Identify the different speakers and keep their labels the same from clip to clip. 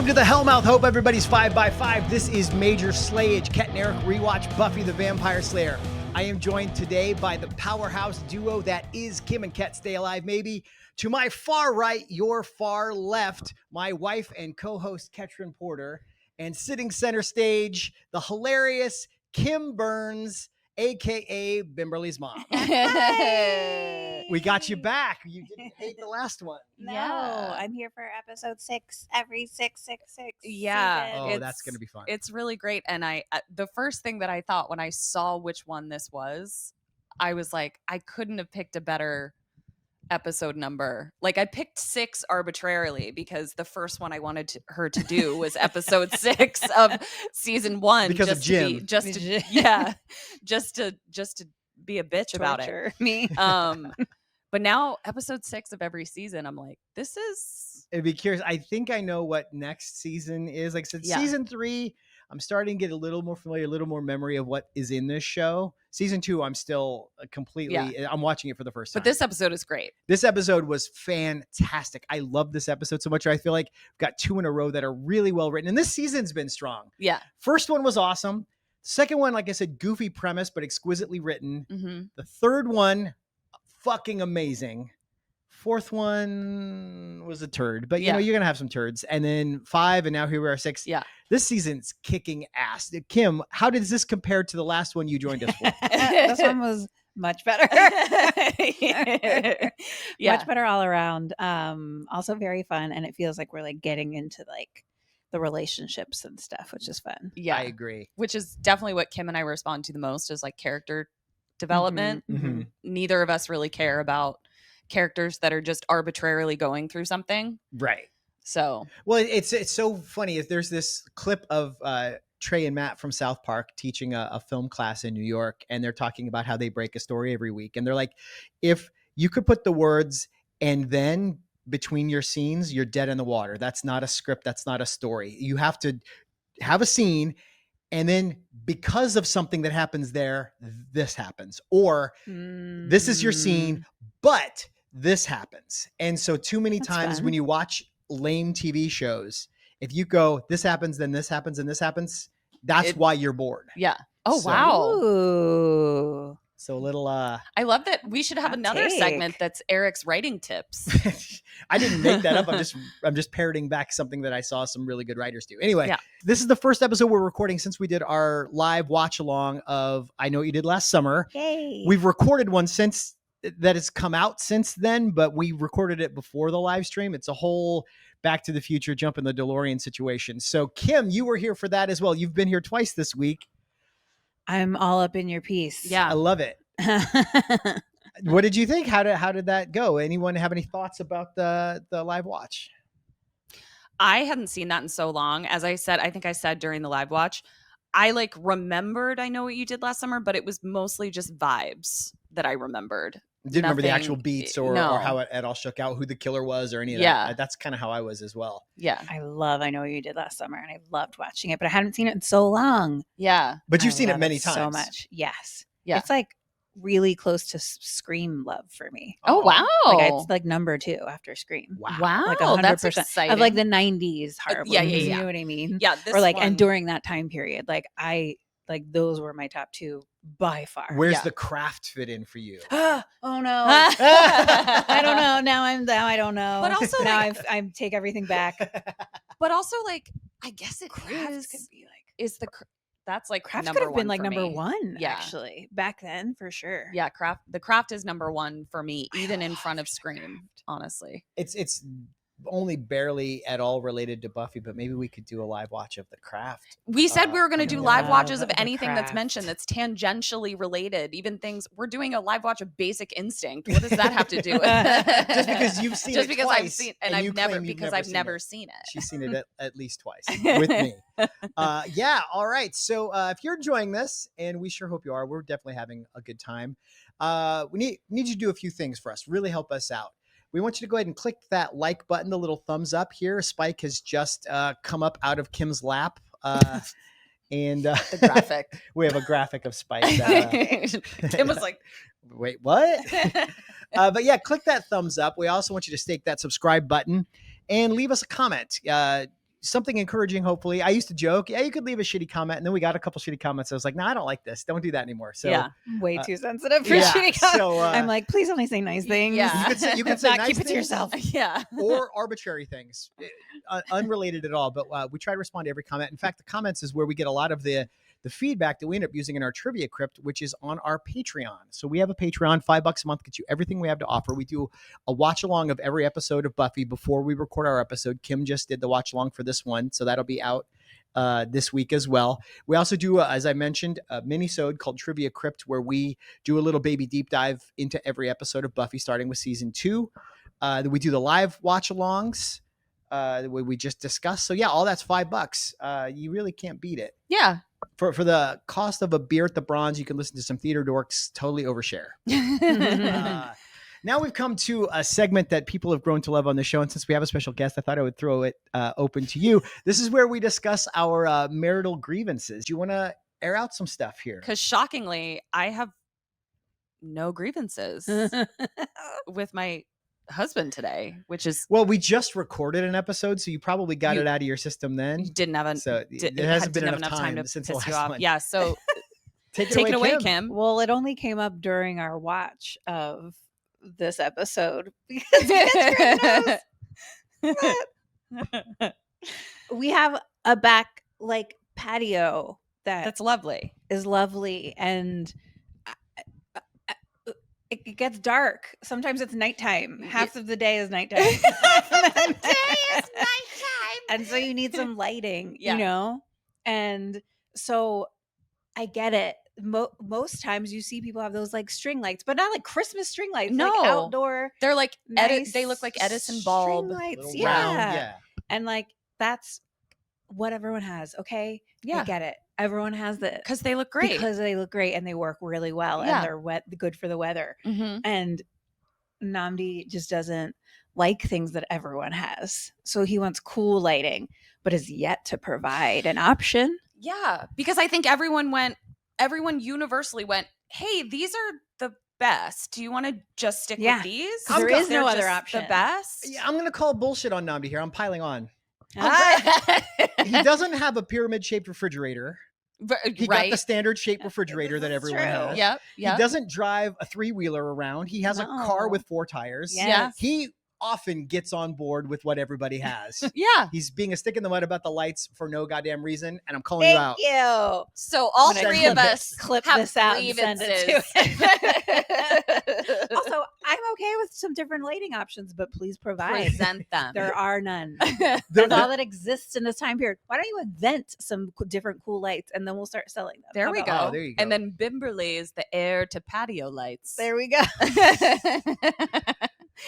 Speaker 1: Welcome to the Hellmouth. Hope everybody's 5x5. This is Major Slayage, Ket Arik, Rewatch, Buffy the Vampire Slayer. I am joined today by the powerhouse duo that is Kim and Ket. Stay alive, maybe. To my far right, your far left, my wife and co-host Ketryn Porter. And sitting center stage, the hilarious Kim Burns, a.k.a. Bimberly's mom. We got you back. You didn't hate the last one.
Speaker 2: No,
Speaker 3: Yeah.
Speaker 2: I'm here for episode 6 every 666.
Speaker 3: Yeah.
Speaker 2: season.
Speaker 1: Oh, that's going to be fun.
Speaker 3: It's really great. And the first thing that I thought when I saw which one this was, I was like, I couldn't have picked a better episode number. Like, I picked 6 arbitrarily because the first one I wanted her to do was episode 6 of season 1
Speaker 1: Because of Jim.
Speaker 3: just to be a bitch about it.
Speaker 2: Torture me.
Speaker 3: But now episode 6 of every season, I'm like, this is
Speaker 1: It'd be curious. I think I know what next season is. Like I said,
Speaker 3: Yeah.
Speaker 1: season 3, I'm starting to get a little more familiar, a little more memory of what is in this show. Season 2, I'm still completely, I'm watching it for the first time.
Speaker 3: but this episode is great.
Speaker 1: This episode was fantastic. I love this episode so much. I feel like we've got 2 in a row that are really well written. And this season's been strong.
Speaker 3: Yeah.
Speaker 1: First one was awesome. Second one, like I said, goofy premise, but exquisitely written.
Speaker 3: Mm-hmm.
Speaker 1: The third one, fucking amazing. Fourth one was a turd, but you know, you're going to have some turds. And then 5, and now here we are 6.
Speaker 3: Yeah.
Speaker 1: This season's kicking ass. Kim, how does this compare to the last one you joined us for?
Speaker 2: This one was much better.
Speaker 3: Yeah.
Speaker 2: Much better all around. Also very fun, and it feels like we're like getting into like the relationships and stuff, which is fun.
Speaker 3: Yeah.
Speaker 1: I agree.
Speaker 3: Which is definitely what Kim and I respond to the most is like character development.
Speaker 1: Mhm.
Speaker 3: Neither of us really care about characters that are just arbitrarily going through something.
Speaker 1: Right.
Speaker 3: So
Speaker 1: Well, it's so funny. There's this clip of Trey and Matt from South Park teaching a film class in New York, and they're talking about how they break a story every week. And they're like, if you could put the words "and then" between your scenes, you're dead in the water. That's not a script. That's not a story. You have to have a scene, and then because of something that happens there, this happens. Or this is your scene, but this happens. And so too many
Speaker 2: That's
Speaker 1: times
Speaker 2: fun.
Speaker 1: when you watch lame TV shows, if you go, this happens, then this happens, and this happens, that's
Speaker 3: It-
Speaker 1: why you're bored.
Speaker 3: yeah. Oh,
Speaker 1: So-
Speaker 3: wow.
Speaker 2: Ooh.
Speaker 1: So a little,
Speaker 3: I love that. We should have
Speaker 2: Hot
Speaker 3: another
Speaker 2: take.
Speaker 3: segment that's Eric's writing tips.
Speaker 1: I didn't make that up. I'm just parroting back something that I saw some really good writers do. Anyway,
Speaker 3: Yeah.
Speaker 1: This is the first episode we're recording since we did our live watch along of I Know What You Did Last Summer.
Speaker 2: Yay.
Speaker 1: We've recorded one since that has come out since then, but we recorded it before the live stream. It's a whole Back to the Future jump in the DeLorean situation. So Kim, you were here for that as well. You've been here twice this week.
Speaker 2: I'm all up in your piece.
Speaker 1: I
Speaker 3: Yeah.
Speaker 1: love it. What did you think? How did that go? Anyone have any thoughts about the live watch?
Speaker 3: I hadn't seen that in so long. As I said, I think I said during the live watch, I like remembered I Know What You Did Last Summer, but it was mostly just vibes that I remembered.
Speaker 1: Didn't remember the
Speaker 3: Nothing-
Speaker 1: actual beats or
Speaker 3: no.
Speaker 1: how it all shook out, who the killer was or any of
Speaker 3: Yeah.
Speaker 1: that. That's kind of how I was as well.
Speaker 3: Yeah.
Speaker 2: I know what you did last summer, and I loved watching it, but I hadn't seen it in so long.
Speaker 3: Yeah.
Speaker 1: But you've
Speaker 2: I
Speaker 1: seen it
Speaker 2: love
Speaker 1: many times.
Speaker 2: so much. Yes.
Speaker 3: Yeah.
Speaker 2: It's like really close to Scream love for me.
Speaker 3: Oh, wow.
Speaker 2: Like it's like number 2 after Scream.
Speaker 1: Wow.
Speaker 3: Wow.
Speaker 2: Like
Speaker 3: That's
Speaker 2: 100%
Speaker 3: exciting.
Speaker 2: of like the 90s horror
Speaker 3: yeah,
Speaker 2: movies,
Speaker 3: yeah.
Speaker 2: you know what I mean?
Speaker 3: yeah. This
Speaker 2: Or like,
Speaker 3: one,
Speaker 2: and during that time period, like those were my top 2 by far.
Speaker 1: Where's
Speaker 3: Yeah.
Speaker 1: the craft fit in for you?
Speaker 2: Oh no. I don't know. Now I don't know.
Speaker 3: But also,
Speaker 2: now
Speaker 3: like-
Speaker 2: I take everything back.
Speaker 3: But also, like, I guess it
Speaker 2: Craft
Speaker 3: is.
Speaker 2: could be like
Speaker 3: Is the that's like
Speaker 2: Craft
Speaker 3: number
Speaker 2: could have been
Speaker 3: one
Speaker 2: like
Speaker 3: for
Speaker 2: number
Speaker 3: me.
Speaker 2: 1
Speaker 3: Yeah.
Speaker 2: actually back then for sure.
Speaker 3: Yeah, the craft is number 1 for me,
Speaker 2: I
Speaker 3: even in front of
Speaker 2: loved The
Speaker 3: Scream.
Speaker 2: Craft.
Speaker 3: Honestly,
Speaker 1: It's only barely at all related to Buffy, but maybe we could do a live watch of The Craft.
Speaker 3: we said we were going to
Speaker 1: I
Speaker 3: do
Speaker 1: know.
Speaker 3: live watches of
Speaker 2: Love The
Speaker 3: anything that's
Speaker 2: Craft.
Speaker 3: mentioned that's tangentially related. Even things we're doing a live watch of Basic Instinct. What does that have to do with
Speaker 1: Just because you've seen
Speaker 3: Just
Speaker 1: it
Speaker 3: because I've
Speaker 1: twice,
Speaker 3: seen
Speaker 1: and
Speaker 3: and
Speaker 1: you
Speaker 3: I've never
Speaker 1: claim you've
Speaker 3: because
Speaker 1: never
Speaker 3: I've
Speaker 1: seen
Speaker 3: never
Speaker 1: it.
Speaker 3: seen it.
Speaker 1: She's seen it at least twice with me. Yeah. All right. So if you're enjoying this, and we sure hope you are, we're definitely having a good time. We need you to do a few things for us. Really help us out. We want you to go ahead and click that like button, the little thumbs up here. Spike has just come up out of Kim's lap. And
Speaker 3: The graphic.
Speaker 1: we have a graphic of Spike.
Speaker 3: Kim was like,
Speaker 1: Wait, what? But yeah, click that thumbs up. We also want you to stake that subscribe button and leave us a comment. something encouraging, hopefully. I used to joke, yeah, you could leave a shitty comment. And then we got a couple shitty comments. I was like, no, I don't like this. Don't do that anymore. So
Speaker 3: Yeah.
Speaker 2: Way too sensitive for
Speaker 1: yeah,
Speaker 2: shitty comments.
Speaker 1: so,
Speaker 2: I'm like, please only say nice things.
Speaker 3: Yeah.
Speaker 1: you could say
Speaker 2: Not
Speaker 1: nice
Speaker 2: keep it to
Speaker 1: things
Speaker 2: yourself.
Speaker 3: Yeah.
Speaker 1: or arbitrary things, unrelated at all. But we try to respond to every comment. In fact, the comments is where we get a lot of the feedback that we end up using in our trivia crypt, which is on our Patreon. So we have a Patreon, $5 a month gets you everything we have to offer. We do a watch along of every episode of Buffy before we record our episode. Kim just did the watch along for this one, so that'll be out this week as well. We also do, as I mentioned, a mini-sode called Trivia Crypt, where we do a little baby deep dive into every episode of Buffy, starting with season 2. We do the live watch alongs we just discussed. So yeah, all that's $5. You really can't beat it.
Speaker 3: Yeah.
Speaker 1: For the cost of a beer at the Bronze, you can listen to some theater dorks totally overshare. Now we've come to a segment that people have grown to love on the show. And since we have a special guest, I thought I would throw it open to you. This is where we discuss our marital grievances. Do you want to air out some stuff here?
Speaker 3: Because shockingly, I have no grievances with my husband today, which is
Speaker 1: well, we just recorded an episode, so you probably got it out of your system then.
Speaker 3: you didn't have
Speaker 1: there hasn't been enough time
Speaker 3: to
Speaker 1: since
Speaker 3: piss
Speaker 1: the
Speaker 3: you
Speaker 1: last
Speaker 3: off.
Speaker 1: one.
Speaker 3: Yeah, so
Speaker 1: take
Speaker 3: it away,
Speaker 1: Kim.
Speaker 3: Kim.
Speaker 2: Well, it only came up during our watch of this episode because Ketryn knows. We have a back patio
Speaker 3: That's lovely.
Speaker 2: is lovely, and it gets dark. Sometimes it's nighttime. Half of the day is nighttime. Half of the day is nighttime. And so you need some lighting,
Speaker 3: Yeah.
Speaker 2: you know? And so I get it. Most times you see people have those string lights, but not Christmas string lights.
Speaker 3: No.
Speaker 2: Outdoor.
Speaker 3: They're like
Speaker 2: nice
Speaker 3: they look like Edison
Speaker 2: string
Speaker 3: bulb.
Speaker 2: lights.
Speaker 1: Little
Speaker 2: Yeah.
Speaker 1: round, yeah.
Speaker 2: And that's what everyone has. Okay.
Speaker 3: Yeah.
Speaker 2: I get it. Everyone has the
Speaker 3: Because they look great.
Speaker 2: because they look great and they work really well
Speaker 3: Yeah.
Speaker 2: and they're good for the weather.
Speaker 3: Mhm.
Speaker 2: And Namdi just doesn't like things that everyone has. So he wants cool lighting, but is yet to provide an option.
Speaker 3: Yeah, because I think everyone universally went, hey, these are the best. Do you want to just stick
Speaker 2: Yeah.
Speaker 3: with these?
Speaker 2: There is no
Speaker 3: They're
Speaker 2: other
Speaker 3: just
Speaker 2: option.
Speaker 3: The best?
Speaker 1: Yeah, I'm going to call bullshit on Namdi here. I'm piling on.
Speaker 2: Ah,
Speaker 1: He doesn't have a pyramid-shaped refrigerator. He got the standard shaped refrigerator that
Speaker 2: This is
Speaker 1: everyone
Speaker 2: true.
Speaker 1: has.
Speaker 3: Yep.
Speaker 1: He
Speaker 3: Yep.
Speaker 1: doesn't drive a 3-wheeler around. He has a car
Speaker 2: No.
Speaker 1: with 4 tires.
Speaker 2: Yes.
Speaker 1: He often gets on board with what everybody has.
Speaker 3: Yeah.
Speaker 1: He's being a stick in the mud about the lights for no goddamn reason, and I'm calling you out.
Speaker 2: Thank you.
Speaker 3: So all
Speaker 2: I'm gonna
Speaker 3: three of us
Speaker 2: clip
Speaker 3: have
Speaker 2: this out and send it
Speaker 3: grievances.
Speaker 2: Also, I'm okay with some different lighting options, but please provide.
Speaker 3: Present them.
Speaker 2: There are none.
Speaker 1: The-
Speaker 2: That's all that exists in this time period. Why don't you invent some different cool lights and then we'll start selling them?
Speaker 3: There
Speaker 2: How
Speaker 3: we
Speaker 2: about
Speaker 3: go.
Speaker 1: Oh, there you
Speaker 3: And
Speaker 1: go.
Speaker 3: then Bimberley is the heir to patio lights.
Speaker 2: that? There we go.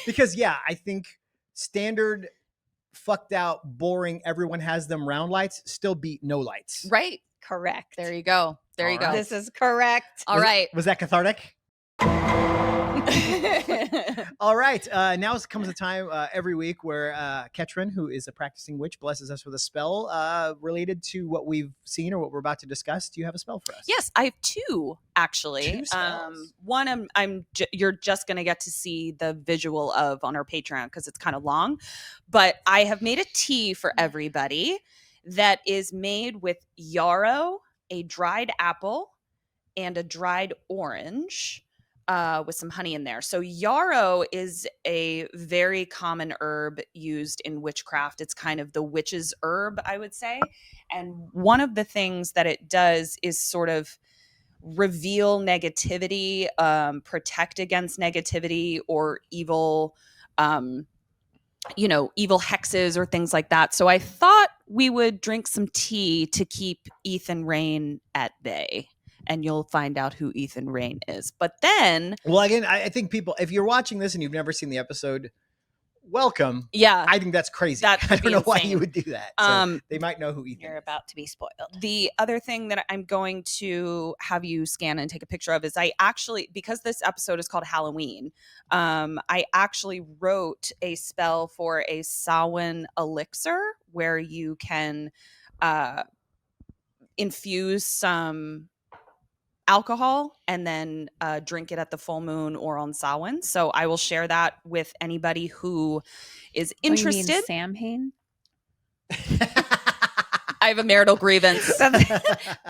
Speaker 1: Because, yeah, I think standard, fucked out, boring, everyone has them round lights still beat no lights.
Speaker 3: Right.
Speaker 2: Correct.
Speaker 3: There you go. There you
Speaker 1: All
Speaker 3: go.
Speaker 1: right.
Speaker 2: This is correct.
Speaker 3: All right.
Speaker 1: Was that cathartic? All right. Now comes the time every week where Ketryn, who is a practicing witch, blesses us with a spell related to what we've seen or what we're about to discuss. Do you have a spell for us?
Speaker 3: Yes, I have 2 actually.
Speaker 1: 2 spells.
Speaker 3: One you're just going to get to see the visual of on our Patreon because it's kind of long, but I have made a tea for everybody that is made with yarrow, a dried apple, and a dried orange. With some honey in there. So yarrow is a very common herb used in witchcraft. It's kind of the witch's herb, I would say. And one of the things that it does is sort of reveal negativity, protect against negativity or evil, evil hexes or things like that. So I thought we would drink some tea to keep Ethan Rain at bay. And you'll find out who Ethan Rain is. But then...
Speaker 1: Well, again, I think people, if you're watching this and you've never seen the episode, welcome.
Speaker 3: Yeah.
Speaker 1: I think that's crazy.
Speaker 3: That
Speaker 1: I
Speaker 3: would
Speaker 1: don't
Speaker 3: be
Speaker 1: know why
Speaker 3: insane.
Speaker 1: you would do that. So they might know who Ethan
Speaker 2: You're
Speaker 1: is.
Speaker 2: about to be spoiled.
Speaker 3: The other thing that I'm going to have you scan and take a picture of is I actually, because this episode is called Halloween, I actually wrote a spell for a Samhain elixir where you can infuse some alcohol and then drink it at the full moon or on Samhain. So I will share that with anybody who is interested.
Speaker 2: Sam Hain?
Speaker 3: I have a marital grievance.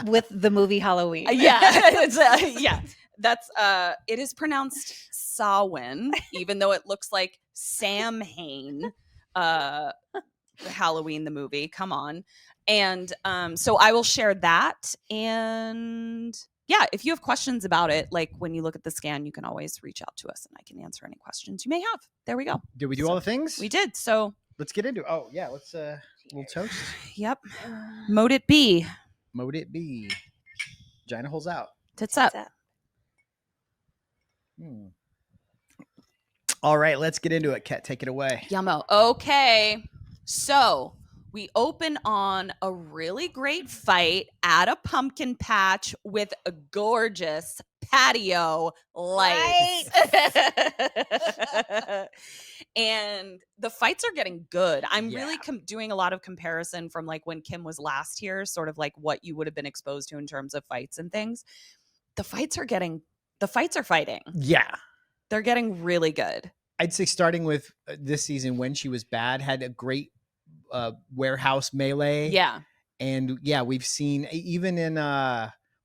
Speaker 2: With the movie Halloween.
Speaker 3: Yeah, yeah. That's it is pronounced Samhain, even though it looks like Samhain. Halloween the movie. Come on. And so I will share that. And yeah, if you have questions about it, like when you look at the scan, you can always reach out to us and I can answer any questions you may have. There we go.
Speaker 1: Did we do all the things?
Speaker 3: We did. So
Speaker 1: Let's get into it. Oh, yeah. Let's we'll toast.
Speaker 3: yep. Mote it be.
Speaker 1: Mote it be. Vagina holes out.
Speaker 3: Tits up.
Speaker 1: All right, let's get into it. Ket, take it away.
Speaker 3: Yummo. Okay. So we open on a really great fight at a pumpkin patch with a gorgeous patio lights. And the fights are getting good. I'm really doing a lot of comparison from like when Kim was last here, sort of like what you would have been exposed to in terms of fights and things. The fights are fighting.
Speaker 1: Yeah.
Speaker 3: They're getting really good.
Speaker 1: I'd say starting with this season when she was bad, had a great warehouse melee.
Speaker 3: Yeah.
Speaker 1: And yeah, we've seen even in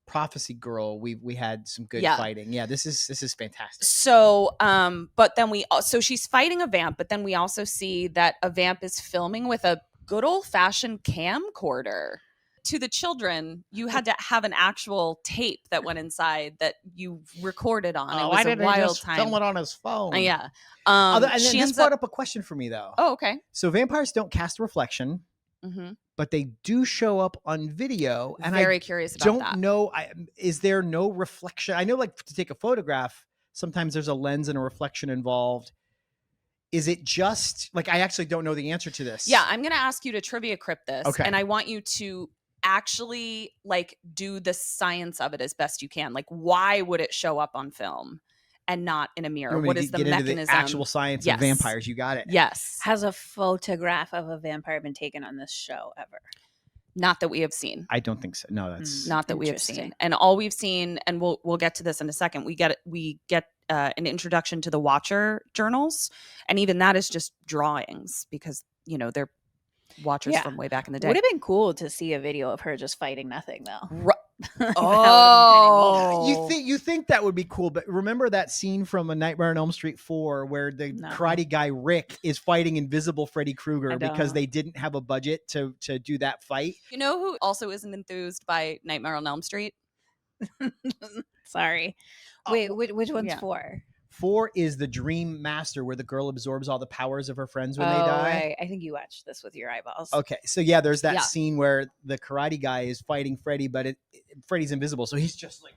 Speaker 1: Prophecy Girl, we had some good fighting. Yeah, this is fantastic.
Speaker 3: So but then so she's fighting a vamp, but then we also see that a vamp is filming with a good old-fashioned camcorder. To the children, you had to have an actual tape that went inside that you recorded on. It was a wild time.
Speaker 1: Film it on his phone.
Speaker 3: Yeah.
Speaker 1: And then this brought up a question for me though.
Speaker 3: Oh, okay.
Speaker 1: So vampires don't cast reflection, but they do show up on video. And
Speaker 3: very curious about that.
Speaker 1: Don't know. Is there no reflection? I know, like to take a photograph, sometimes there's a lens and a reflection involved. Is it just like I actually don't know the answer to this?
Speaker 3: Yeah, I'm going to ask you to trivia crypt this,
Speaker 1: okay.
Speaker 3: And I want you to actually like do the science of it as best you can. Like, why would it show up on film and not in a mirror? What is the mechanism?
Speaker 1: Into the actual science of vampires. You got it.
Speaker 3: Yes.
Speaker 2: Has a photograph of a vampire been taken on this show ever?
Speaker 3: Not that we have seen.
Speaker 1: I don't think so. No, that's
Speaker 3: not that we have seen. And all we've seen, and we'll get to this in a second. We get an introduction to the Watcher journals, and even that is just drawings because they're Watchers from way back in the day.
Speaker 2: Would have been cool to see a video of her just fighting nothing though.
Speaker 3: Oh,
Speaker 1: you think that would be cool, but remember that scene from A Nightmare on Elm Street 4 where the karate guy Rick is fighting invisible Freddy Krueger because they didn't have a budget to do that fight?
Speaker 3: You know who also isn't enthused by Nightmare on Elm Street?
Speaker 2: Sorry. Wait, which one's 4?
Speaker 1: 4 is the Dream Master, where the girl absorbs all the powers of her friends when they die.
Speaker 2: Right. I think you watched this with your eyeballs.
Speaker 1: Okay, so yeah, there's that scene where the karate guy is fighting Freddy, but Freddy's invisible, so he's just like.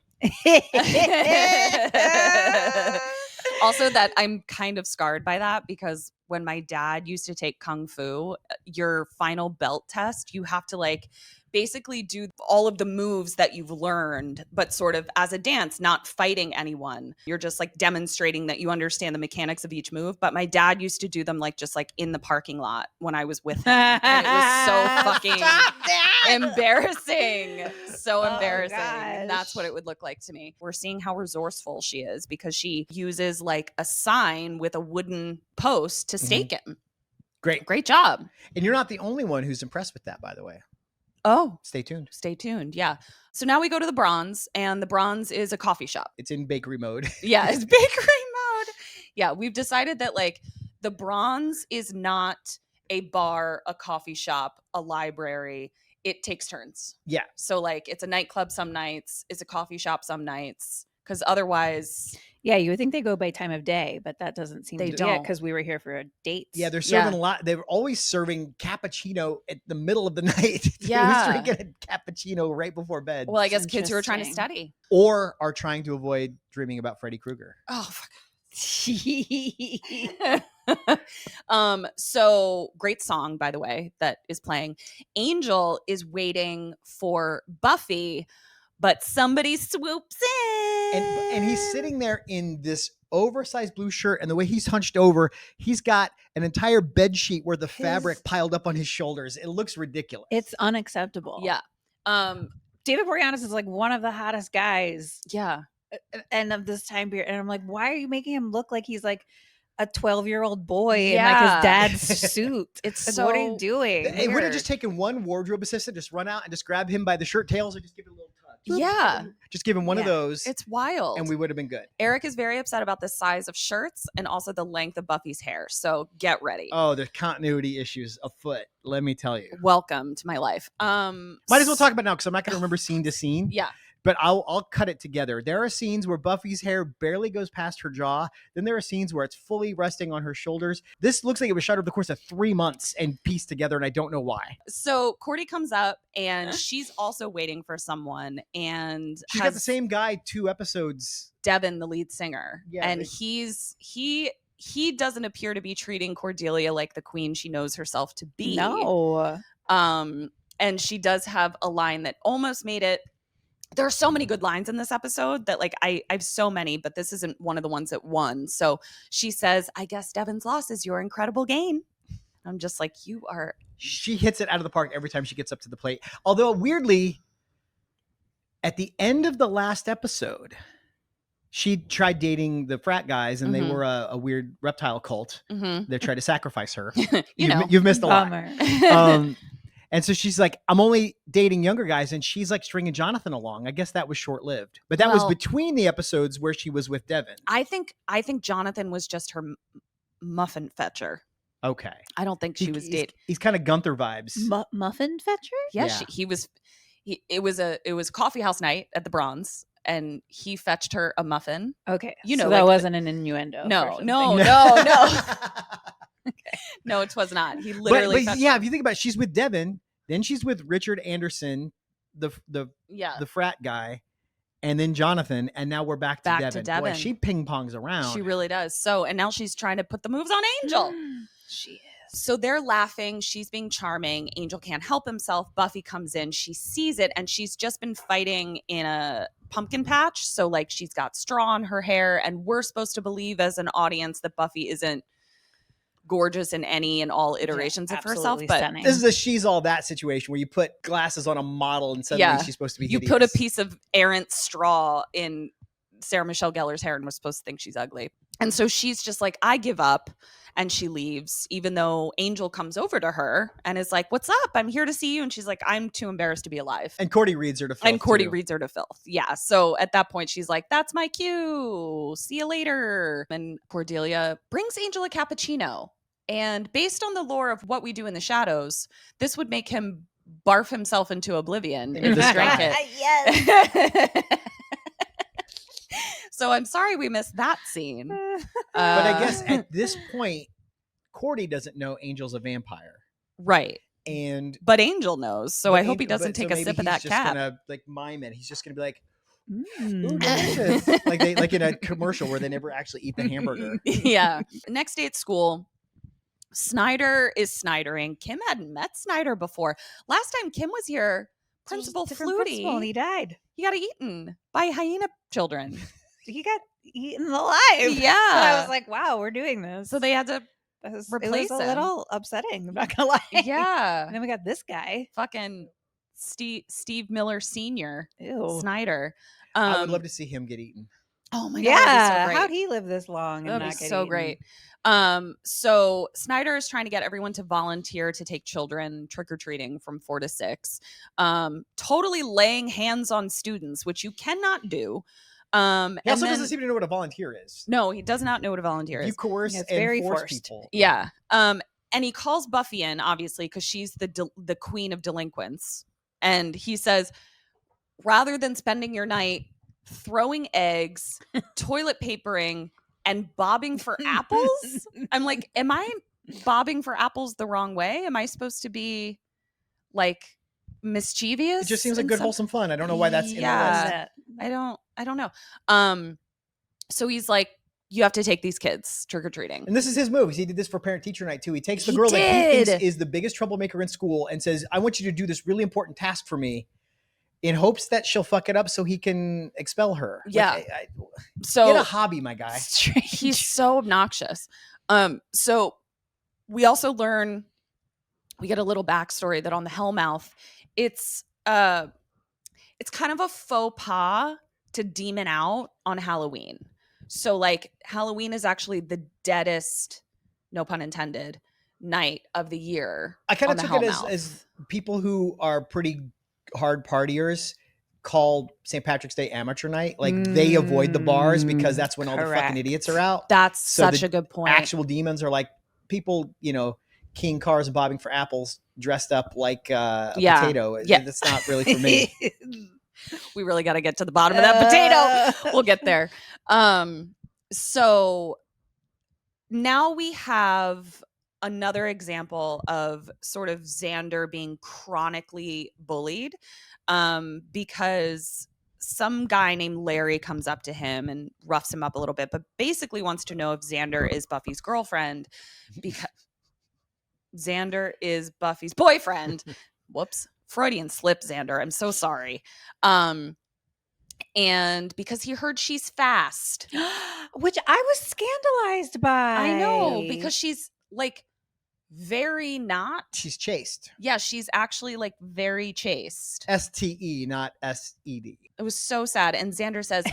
Speaker 3: Also, that I'm kind of scarred by that because when my dad used to take Kung Fu, your final belt test, you have to like basically do all of the moves that you've learned, but sort of as a dance, not fighting anyone. You're just like demonstrating that you understand the mechanics of each move. But my dad used to do them like just like in the parking lot when I was with him. And it was so fucking embarrassing. So embarrassing. And that's what it would look like to me. We're seeing how resourceful she is because she uses like a sign with a wooden post to stake him. Great job.
Speaker 1: And you're not the only one who's impressed with that, by the way.
Speaker 3: Oh,
Speaker 1: stay tuned.
Speaker 3: Yeah. So now we go to the Bronze, and the Bronze is a coffee shop.
Speaker 1: It's in bakery mode.
Speaker 3: Yeah, it's bakery mode. Yeah, we've decided that like the Bronze is not a bar, a coffee shop, a library. It takes turns.
Speaker 1: Yeah.
Speaker 3: So like it's a nightclub some nights, it's a coffee shop some nights, because otherwise.
Speaker 2: Yeah, you would think they go by time of day, but that doesn't seem
Speaker 3: they
Speaker 2: to.
Speaker 3: don't.
Speaker 2: Yeah, because we were here for dates.
Speaker 1: Yeah, they're serving a lot. They're always serving cappuccino at the middle of the night.
Speaker 3: Yeah,
Speaker 1: who's drinking a cappuccino right before bed?
Speaker 3: Well, I guess kids who are trying to study
Speaker 1: or are trying to avoid dreaming about Freddy Krueger.
Speaker 3: Oh, fuck. So great song, by the way, that is playing. Angel is waiting for Buffy, but somebody swoops in.
Speaker 1: And he's sitting there in this oversized blue shirt, and the way he's hunched over, he's got an entire bed sheet worth of fabric piled up on his shoulders. It looks ridiculous.
Speaker 2: It's unacceptable.
Speaker 3: Yeah.
Speaker 2: David Boreanaz is like one of the hottest guys.
Speaker 3: Yeah.
Speaker 2: And of this time period. And I'm like, why are you making him look like he's like a 12-year-old boy in like
Speaker 3: Yeah.
Speaker 2: his dad's suit.
Speaker 3: It's
Speaker 2: Like, what are you
Speaker 3: so
Speaker 2: doing?
Speaker 1: It would have
Speaker 3: weird.
Speaker 1: just taken one wardrobe assistant, just run out and just grab him by the shirt tails and just give it a little tug.
Speaker 3: Yeah.
Speaker 1: Just give him one of
Speaker 2: Yeah.
Speaker 1: those,
Speaker 3: It's wild.
Speaker 1: and we would have been good.
Speaker 3: Eric is very upset about the size of shirts and also the length of Buffy's hair. So get ready.
Speaker 1: Oh, there's continuity issues afoot. Let me tell you.
Speaker 3: Welcome to my life.
Speaker 1: Might as well talk about it now because I'm not going to remember scene to scene.
Speaker 3: Yeah.
Speaker 1: But I'll cut it together. There are scenes where Buffy's hair barely goes past her jaw. Then there are scenes where it's fully resting on her shoulders. This looks like it was shot over the course of 3 months and pieced together, and I don't know why.
Speaker 3: So Cordy comes up and she's also waiting for someone, and
Speaker 1: She's got the same guy 2 episodes.
Speaker 3: Devin, the lead singer.
Speaker 1: Yeah,
Speaker 3: And
Speaker 1: they-
Speaker 3: he doesn't appear to be treating Cordelia like the queen she knows herself to be.
Speaker 2: No.
Speaker 3: And she does have a line that almost made it. There are so many good lines in this episode that, like, I have so many, but this isn't one of the ones that won. So she says, I guess Devin's loss is your incredible gain. I'm just like, you are.
Speaker 1: She hits it out of the park every time she gets up to the plate. Although, weirdly, at the end of the last episode, she tried dating the frat guys, and they
Speaker 3: Mhm.
Speaker 1: were a weird reptile cult.
Speaker 3: Mhm.
Speaker 1: They tried to sacrifice her.
Speaker 3: You know.
Speaker 1: You've missed a lot.
Speaker 2: Bummer.
Speaker 1: And so she's like, I'm only dating younger guys. And she's like stringing Jonathan along. I guess that was short lived. But that was
Speaker 3: Well-
Speaker 1: between the episodes where she was with Devin.
Speaker 3: I think Jonathan was just her muffin fetcher.
Speaker 1: Okay.
Speaker 3: I don't think she was dating.
Speaker 1: He's kind of Gunther vibes.
Speaker 2: Muffin fetcher?
Speaker 3: Yeah,
Speaker 1: Yeah.
Speaker 3: it was coffee house night at the Bronze, and he fetched her a muffin.
Speaker 2: Okay.
Speaker 3: You
Speaker 2: so
Speaker 3: know,
Speaker 2: that
Speaker 3: like,
Speaker 2: wasn't an innuendo. or
Speaker 3: No,
Speaker 2: something.
Speaker 3: no. No, it was not. He literally
Speaker 1: but
Speaker 3: fetched
Speaker 1: yeah,
Speaker 3: her.
Speaker 1: if you think about it, she's with Devin, then she's with Richard Anderson, the
Speaker 3: Yeah.
Speaker 1: the frat guy, and then Jonathan, and now we're back to Devin. Boy,
Speaker 3: Devin.
Speaker 1: she ping pongs around.
Speaker 3: She really does. So, and now she's trying to put the moves on Angel.
Speaker 2: She is.
Speaker 3: So they're laughing. She's being charming. Angel can't help himself. Buffy comes in. She sees it, and she's just been fighting in a pumpkin patch. So, like, she's got straw in her hair, and we're supposed to believe as an audience that Buffy isn't gorgeous in any and all iterations of herself.
Speaker 2: Absolutely
Speaker 3: But
Speaker 2: stunning.
Speaker 1: This is a she's all that situation where you put glasses on a model and suddenly
Speaker 3: Yeah.
Speaker 1: she's supposed to be
Speaker 3: you
Speaker 1: hideous.
Speaker 3: put a piece of errant straw in Sarah Michelle Gellar's hair and was supposed to think she's ugly. And so she's just like, I give up. And she leaves, even though Angel comes over to her and is like, what's up? I'm here to see you. And she's like, I'm too embarrassed to be alive.
Speaker 1: And Cordy reads her to filth,
Speaker 3: And Cordy
Speaker 1: too.
Speaker 3: reads her to filth. Yeah. So at that point, she's like, that's my cue. See you later. And Cordelia brings Angel a cappuccino. And based on the lore of What We Do in the Shadows, this would make him barf himself into oblivion
Speaker 1: Into
Speaker 3: if
Speaker 1: the
Speaker 3: he drank
Speaker 1: sky.
Speaker 3: it. Yes. So I'm sorry we missed that scene.
Speaker 1: But I guess at this point, Cordy doesn't know Angel's a vampire.
Speaker 3: Right.
Speaker 1: And
Speaker 3: But Angel knows. So
Speaker 1: but
Speaker 3: I hope he
Speaker 1: Angel-
Speaker 3: doesn't
Speaker 1: but- so
Speaker 3: take a
Speaker 1: maybe
Speaker 3: sip of
Speaker 1: he's
Speaker 3: that
Speaker 1: just
Speaker 3: cap.
Speaker 1: Gonna, like, mime it. He's just gonna be like, "Ooh,
Speaker 2: Mm.
Speaker 1: delicious." like in a commercial where they never actually eat the hamburger.
Speaker 3: Yeah. Next day at school, Snyder is Snydering. Kim hadn't met Snyder before. Last time Kim was here, Principal
Speaker 2: Different
Speaker 3: Flutie,
Speaker 2: principal, and he died.
Speaker 3: he got eaten by hyena children.
Speaker 2: He got eaten alive.
Speaker 3: Yeah.
Speaker 2: So I was like, wow, we're doing this.
Speaker 3: So they had to,
Speaker 2: it was
Speaker 3: replace
Speaker 2: a
Speaker 3: him.
Speaker 2: little upsetting. I'm not gonna lie.
Speaker 3: yeah,
Speaker 2: And then we got this guy.
Speaker 3: fucking Steve Miller Sr.
Speaker 2: Ew.
Speaker 3: Snyder.
Speaker 1: I would love to see him get eaten.
Speaker 3: Oh my god, that'd be
Speaker 2: Yeah.
Speaker 3: so great.
Speaker 2: How'd he live this long and
Speaker 3: That'd be
Speaker 2: not get
Speaker 3: so
Speaker 2: eaten?
Speaker 3: great. So Snyder is trying to get everyone to volunteer to take children trick-or-treating from 4 to 6. Totally laying hands on students, which you cannot do.
Speaker 1: He
Speaker 3: And
Speaker 1: also
Speaker 3: then-
Speaker 1: doesn't seem to know what a volunteer is.
Speaker 3: No, he does not know what a volunteer
Speaker 1: You
Speaker 3: is.
Speaker 1: coerce
Speaker 2: Yeah, it's
Speaker 1: and
Speaker 2: very
Speaker 1: force
Speaker 2: forced.
Speaker 1: people.
Speaker 3: Yeah. And he calls Buffy in, obviously, because she's the queen of delinquents. And he says, rather than spending your night throwing eggs, toilet papering, and bobbing for apples, I'm like, am I bobbing for apples the wrong way? Am I supposed to be like mischievous?
Speaker 1: It just seems like
Speaker 3: in
Speaker 1: good
Speaker 3: some-
Speaker 1: wholesome fun. I don't know why that's in the
Speaker 3: Yeah.
Speaker 1: list.
Speaker 2: That-
Speaker 3: I don't know. So he's like, you have to take these kids trick-or-treating.
Speaker 1: And this is his move. He did this for parent teacher night too. He takes the
Speaker 3: He
Speaker 1: girl that he thinks
Speaker 3: did.
Speaker 1: is the biggest troublemaker in school and says, I want you to do this really important task for me, in hopes that she'll fuck it up so he can expel her. Like,
Speaker 3: Yeah. So
Speaker 1: get a hobby, my guy.
Speaker 3: he's so obnoxious. So we also learn, we get a little backstory that on the Hellmouth, it's kind of a faux pas to demon out on Halloween, So like Halloween is actually the deadest, no pun intended, night of the year.
Speaker 1: I kind
Speaker 3: on
Speaker 1: of
Speaker 3: the
Speaker 1: took it
Speaker 3: Hellmouth.
Speaker 1: as people who are pretty hard partiers call St. Patrick's Day amateur night. Like they avoid the bars because that's when all the fucking
Speaker 2: Correct.
Speaker 1: idiots are out.
Speaker 3: That's
Speaker 1: So
Speaker 3: such
Speaker 1: the
Speaker 3: a good point.
Speaker 1: Actual demons are like people, keying cars and bobbing for apples dressed up like a potato.
Speaker 3: Yeah.
Speaker 1: That's not really for me.
Speaker 3: We really got to get to the bottom of that potato. We'll get there. So now we have another example of sort of Xander being chronically bullied because some guy named Larry comes up to him and roughs him up a little bit, but basically wants to know if Xander is Buffy's girlfriend because Xander is Buffy's boyfriend. Whoops. Freudian slip, Xander. I'm so sorry. And because he heard she's fast.
Speaker 2: Which I was scandalized by.
Speaker 3: I know, because she's like very not.
Speaker 1: She's chaste.
Speaker 3: Yeah, she's actually like very chaste.
Speaker 1: STE, not SED.
Speaker 3: It was so sad. And Xander says,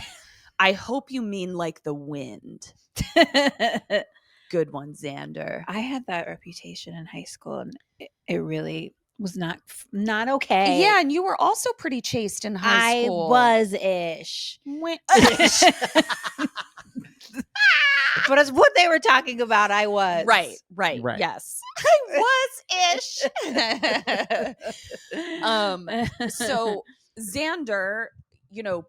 Speaker 3: I hope you mean like the wind. Good one, Xander.
Speaker 2: I had that reputation in high school, and it really was not okay.
Speaker 3: Yeah, and you were also pretty chaste in high school.
Speaker 2: I was-ish. But it's what they were talking about. I was.
Speaker 3: Right. Yes. I was-ish. So Xander,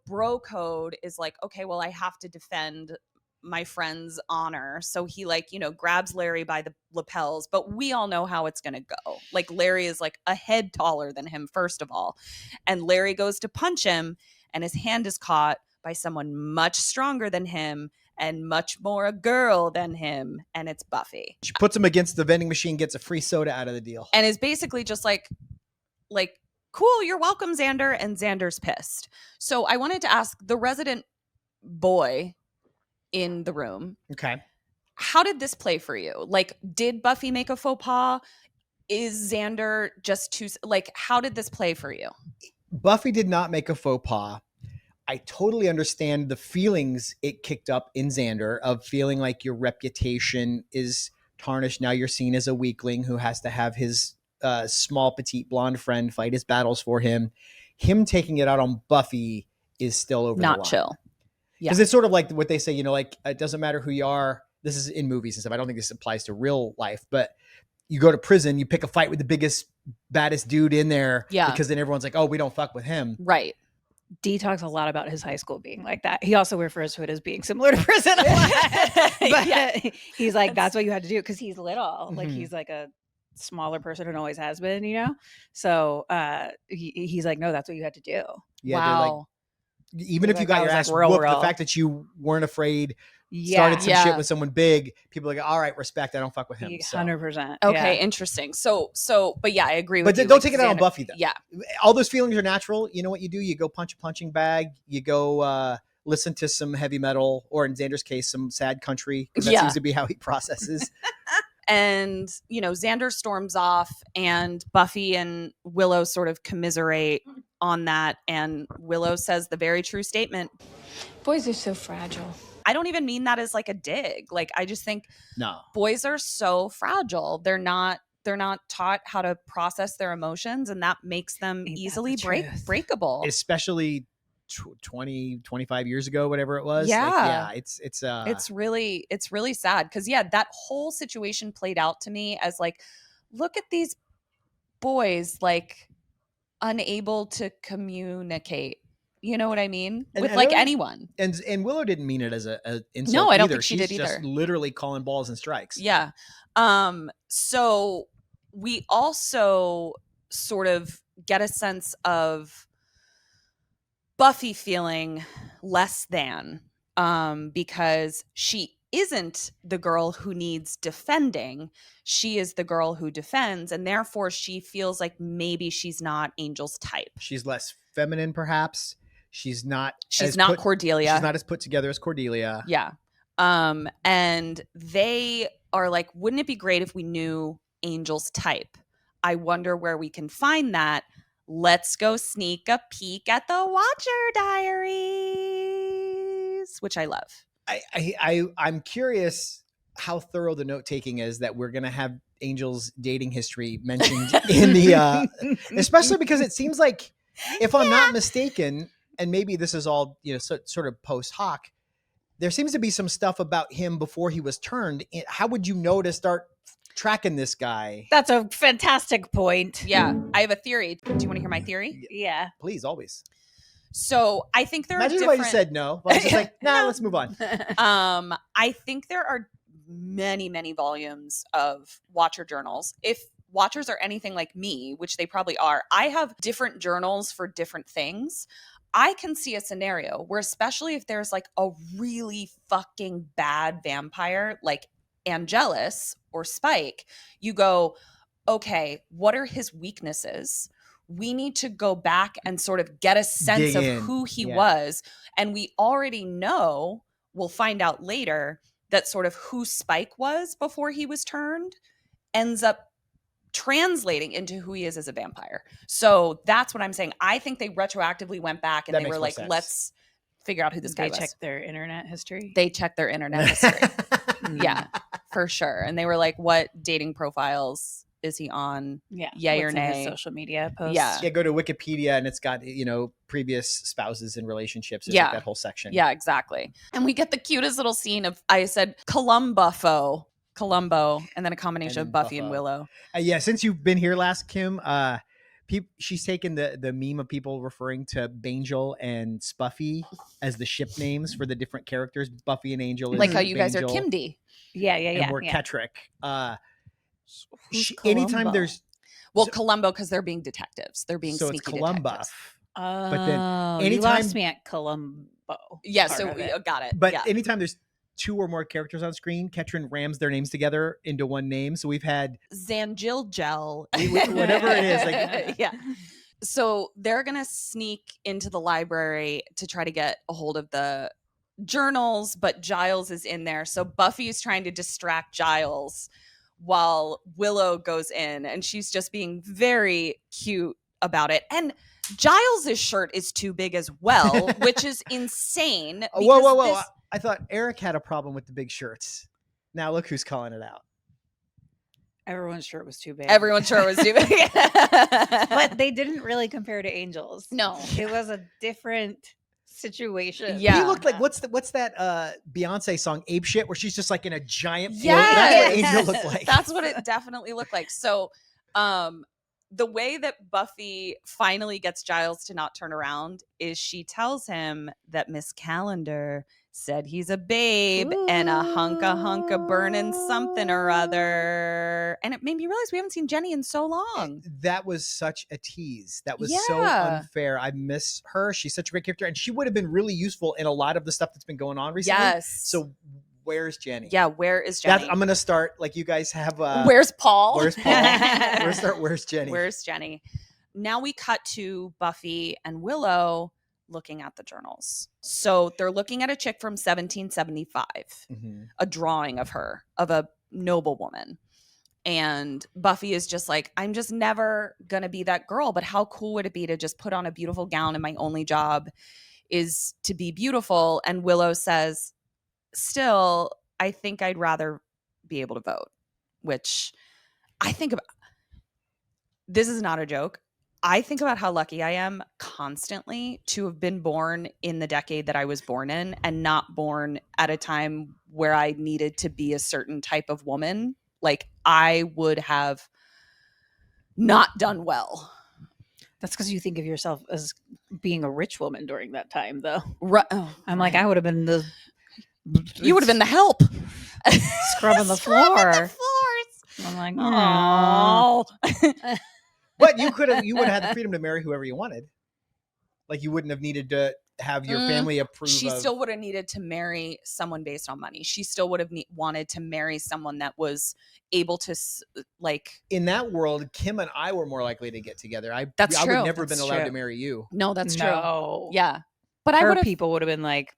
Speaker 3: bro code is like, okay, well, I have to defend my friend's honor. So he grabs Larry by the lapels, but we all know how it's going to go. Like Larry is like a head taller than him, first of all. And Larry goes to punch him and his hand is caught by someone much stronger than him and much more a girl than him. And it's Buffy.
Speaker 1: She puts him against the vending machine, gets a free soda out of the deal.
Speaker 3: And is basically just like, cool, you're welcome, Xander. And Xander's pissed. So I wanted to ask the resident boy in the room.
Speaker 1: Okay.
Speaker 3: How did this play for you? Like, did Buffy make a faux pas? Is Xander just too, how did this play for you?
Speaker 1: Buffy did not make a faux pas. I totally understand the feelings it kicked up in Xander of feeling like your reputation is tarnished. Now you're seen as a weakling who has to have his small, petite, blonde friend fight his battles for him. Him taking it out on Buffy is still over the line.
Speaker 3: Not chill. Yeah.
Speaker 1: Because it's sort of like what they say, it doesn't matter who you are. This is in movies and stuff. I don't think this applies to real life, but you go to prison, you pick a fight with the biggest, baddest dude in there.
Speaker 3: Yeah.
Speaker 1: Because then everyone's like, oh, we don't fuck with him.
Speaker 3: Right.
Speaker 2: D talks a lot about his high school being like that. He also refers to it as being similar to prison a lot. But
Speaker 3: Yeah.
Speaker 2: he's like, that's what you had to do because he's little. Like
Speaker 1: Mhm.
Speaker 2: he's like a smaller person and always has been, So he's like, no, that's what you had to do.
Speaker 1: Yeah,
Speaker 3: wow.
Speaker 1: even if you
Speaker 2: Like,
Speaker 1: got
Speaker 2: I
Speaker 1: your
Speaker 2: was
Speaker 1: ass
Speaker 2: like, real,
Speaker 1: whooped,
Speaker 2: real.
Speaker 1: the fact that you weren't afraid,
Speaker 2: Yeah.
Speaker 1: started some
Speaker 3: Yeah.
Speaker 1: shit with someone big, people are like, all right, respect. I don't fuck with him. So.
Speaker 2: 100%.
Speaker 3: Okay, interesting. So, but yeah, I agree with
Speaker 1: But
Speaker 3: you.
Speaker 1: don't take it out on
Speaker 3: Xander-
Speaker 1: Buffy, though.
Speaker 3: Yeah.
Speaker 1: All those feelings are natural. You know what you do? You go punch a punching bag. You go listen to some heavy metal, or in Xander's case, some sad country. 'Cause that
Speaker 3: Yeah.
Speaker 1: seems to be how he processes.
Speaker 3: And, Xander storms off and Buffy and Willow sort of commiserate on that. And Willow says the very true statement.
Speaker 4: Boys are so fragile.
Speaker 3: I don't even mean that as like a dig. Like, I just think
Speaker 1: No.
Speaker 3: boys are so fragile. They're not taught how to process their emotions, and that makes them
Speaker 2: Ain't that
Speaker 3: easily
Speaker 2: the truth?
Speaker 3: breakable.
Speaker 1: Especially 20, 25 years ago, whatever it was.
Speaker 3: Yeah.
Speaker 1: It's
Speaker 3: It's really sad because that whole situation played out to me as like, look at these boys like unable to communicate. You know what I mean?
Speaker 1: And
Speaker 3: With
Speaker 1: I
Speaker 3: like
Speaker 1: don't-
Speaker 3: anyone.
Speaker 1: and Willow didn't mean it as a insult.
Speaker 3: No, I don't
Speaker 1: either.
Speaker 3: think she
Speaker 1: She's
Speaker 3: did
Speaker 1: just
Speaker 3: either.
Speaker 1: literally calling balls and strikes.
Speaker 3: Yeah. So we also sort of get a sense of Buffy feeling less than because she isn't the girl who needs defending. She is the girl who defends, and therefore she feels like maybe she's not Angel's type.
Speaker 1: She's less feminine, perhaps. She's not
Speaker 3: Cordelia.
Speaker 1: She's not as put together as Cordelia.
Speaker 3: Yeah. And they are like, wouldn't it be great if we knew Angel's type? I wonder where we can find that. Let's go sneak a peek at the Watcher Diaries, which I love.
Speaker 1: I'm curious how thorough the note taking is that we're gonna have Angel's dating history mentioned in the especially because it seems like, if I'm not mistaken, and maybe this is all sort of post hoc, there seems to be some stuff about him before he was turned. How would you know to start tracking this guy?
Speaker 2: That's a fantastic point.
Speaker 3: Yeah, I have a theory. Do you want to hear my theory?
Speaker 2: Yeah.
Speaker 1: Please, always.
Speaker 3: So I think there
Speaker 1: Imagine
Speaker 3: are
Speaker 1: if I
Speaker 3: different.
Speaker 1: just said no. I was just like, nah, let's move on.
Speaker 3: I think there are many volumes of Watcher journals. If Watchers are anything like me, which they probably are, I have different journals for different things. I can see a scenario where, especially if there's like a really fucking bad vampire like Angelus or Spike, you go, okay, what are his weaknesses? We need to go back and sort of get a sense
Speaker 1: Dig
Speaker 3: of
Speaker 1: in.
Speaker 3: who he
Speaker 1: Yeah.
Speaker 3: was. And we already know, we'll find out later, that sort of who Spike was before he was turned ends up translating into who he is as a vampire. So that's what I'm saying. I think they retroactively went back and
Speaker 1: That
Speaker 3: they
Speaker 1: makes
Speaker 3: were
Speaker 1: more
Speaker 3: like,
Speaker 1: sense.
Speaker 3: let's figure out who this guy
Speaker 2: They
Speaker 3: was.
Speaker 2: checked their internet history.
Speaker 3: They checked their internet history.
Speaker 2: Mm.
Speaker 3: Yeah, for sure. And they were like, what dating profiles is he on?
Speaker 2: Yeah.
Speaker 3: Yay or
Speaker 2: What's in his
Speaker 3: nay?
Speaker 2: social media posts.
Speaker 3: Yeah.
Speaker 1: Yeah, go to Wikipedia and it's got, previous spouses and relationships. There's
Speaker 3: Yeah.
Speaker 1: like that whole section.
Speaker 3: Yeah, exactly. And we get the cutest little scene of, I said, Columbo, and then a combination
Speaker 1: And
Speaker 3: of
Speaker 1: then
Speaker 3: Buffy and
Speaker 1: Buffo.
Speaker 3: Willow.
Speaker 1: Yeah, since you've been here last, Kim, she's taken the meme of people referring to Bangel and Spuffy as the ship names for the different characters. Buffy and Angel is
Speaker 3: Like how you guys are
Speaker 1: Bangel,
Speaker 3: Kim D.
Speaker 2: Yeah.
Speaker 1: and we're
Speaker 2: Yeah.
Speaker 1: Ketrick.
Speaker 2: Who's
Speaker 1: Anytime
Speaker 2: Columbo?
Speaker 1: there's
Speaker 3: Well,
Speaker 1: So-
Speaker 3: Columbo, because they're being detectives. They're being
Speaker 1: so it's
Speaker 3: sneaky
Speaker 1: Columba.
Speaker 3: detectives.
Speaker 2: Oh,
Speaker 1: then
Speaker 2: you
Speaker 1: anytime-
Speaker 2: lost me at Columbo.
Speaker 3: Yeah,
Speaker 2: part
Speaker 3: so
Speaker 2: of
Speaker 3: we
Speaker 2: it.
Speaker 3: got it.
Speaker 1: But
Speaker 3: yeah.
Speaker 1: anytime there's two or more characters on screen, Ketryn rams their names together into one name. So we've had
Speaker 3: Zanjil Gel.
Speaker 1: whatever it is, like
Speaker 3: yeah. So they're going to sneak into the library to try to get a hold of the journals, but Giles is in there. So Buffy is trying to distract Giles while Willow goes in, and she's just being very cute about it. And Giles's shirt is too big as well, which is insane.
Speaker 1: whoa.
Speaker 3: because this-
Speaker 1: I thought Eric had a problem with the big shirts. Now look who's calling it out.
Speaker 2: Everyone's shirt was too big.
Speaker 3: Everyone's shirt was too big.
Speaker 2: But they didn't really compare to Angels.
Speaker 3: No.
Speaker 2: It was a different situation.
Speaker 3: Yeah.
Speaker 1: He looked like what's that Beyonce song Ape Shit, where she's just like in a giant float?
Speaker 3: Yes.
Speaker 1: That's what Angel looked like.
Speaker 3: That's what it definitely looked like. So, the way that Buffy finally gets Giles to not turn around is she tells him that Miss Calendar said he's a babe and a hunka burning something or other. And it made me realize we haven't seen Jenny in so long.
Speaker 1: That was such a tease. That was so
Speaker 3: Yeah.
Speaker 1: unfair. I miss her. She's such a great character, and she would have been really useful in a lot of the stuff that's been going on recently.
Speaker 3: Yes.
Speaker 1: So where's Jenny?
Speaker 3: Yeah, where is Jenny?
Speaker 1: I'm gonna start like you guys have.
Speaker 3: Where's Paul?
Speaker 1: Where's Paul? We're gonna start. Where's Jenny?
Speaker 3: Where's Jenny? Now we cut to Buffy and Willow looking at the journals. So they're looking at a chick from 1775,
Speaker 1: Mhm.
Speaker 3: a drawing of her, of a noble woman. And Buffy is just like, I'm just never going to be that girl. But how cool would it be to just put on a beautiful gown and my only job is to be beautiful? And Willow says, still, I think I'd rather be able to vote, which I think about. This is not a joke. I think about how lucky I am constantly to have been born in the decade that I was born in and not born at a time where I needed to be a certain type of woman. Like, I would have not done well.
Speaker 2: That's because you think of yourself as being a rich woman during that time, though. I'm like, I would have been the.
Speaker 3: You would have been the help.
Speaker 2: Scrubbing the floor. I'm like, oh.
Speaker 1: But you would have had the freedom to marry whoever you wanted. Like you wouldn't have needed to have your family approve.
Speaker 3: She
Speaker 1: of...
Speaker 3: still would have needed to marry someone based on money. She still would have wanted to marry someone that was able to like.
Speaker 1: In that world, Kim and I were more likely to get together.
Speaker 3: That's
Speaker 1: I
Speaker 3: true.
Speaker 1: would never have
Speaker 3: That's
Speaker 1: been allowed
Speaker 3: true.
Speaker 1: to marry you.
Speaker 3: No, that's true.
Speaker 2: No.
Speaker 3: Yeah, but I
Speaker 2: Her
Speaker 3: would have.
Speaker 2: people would have been like,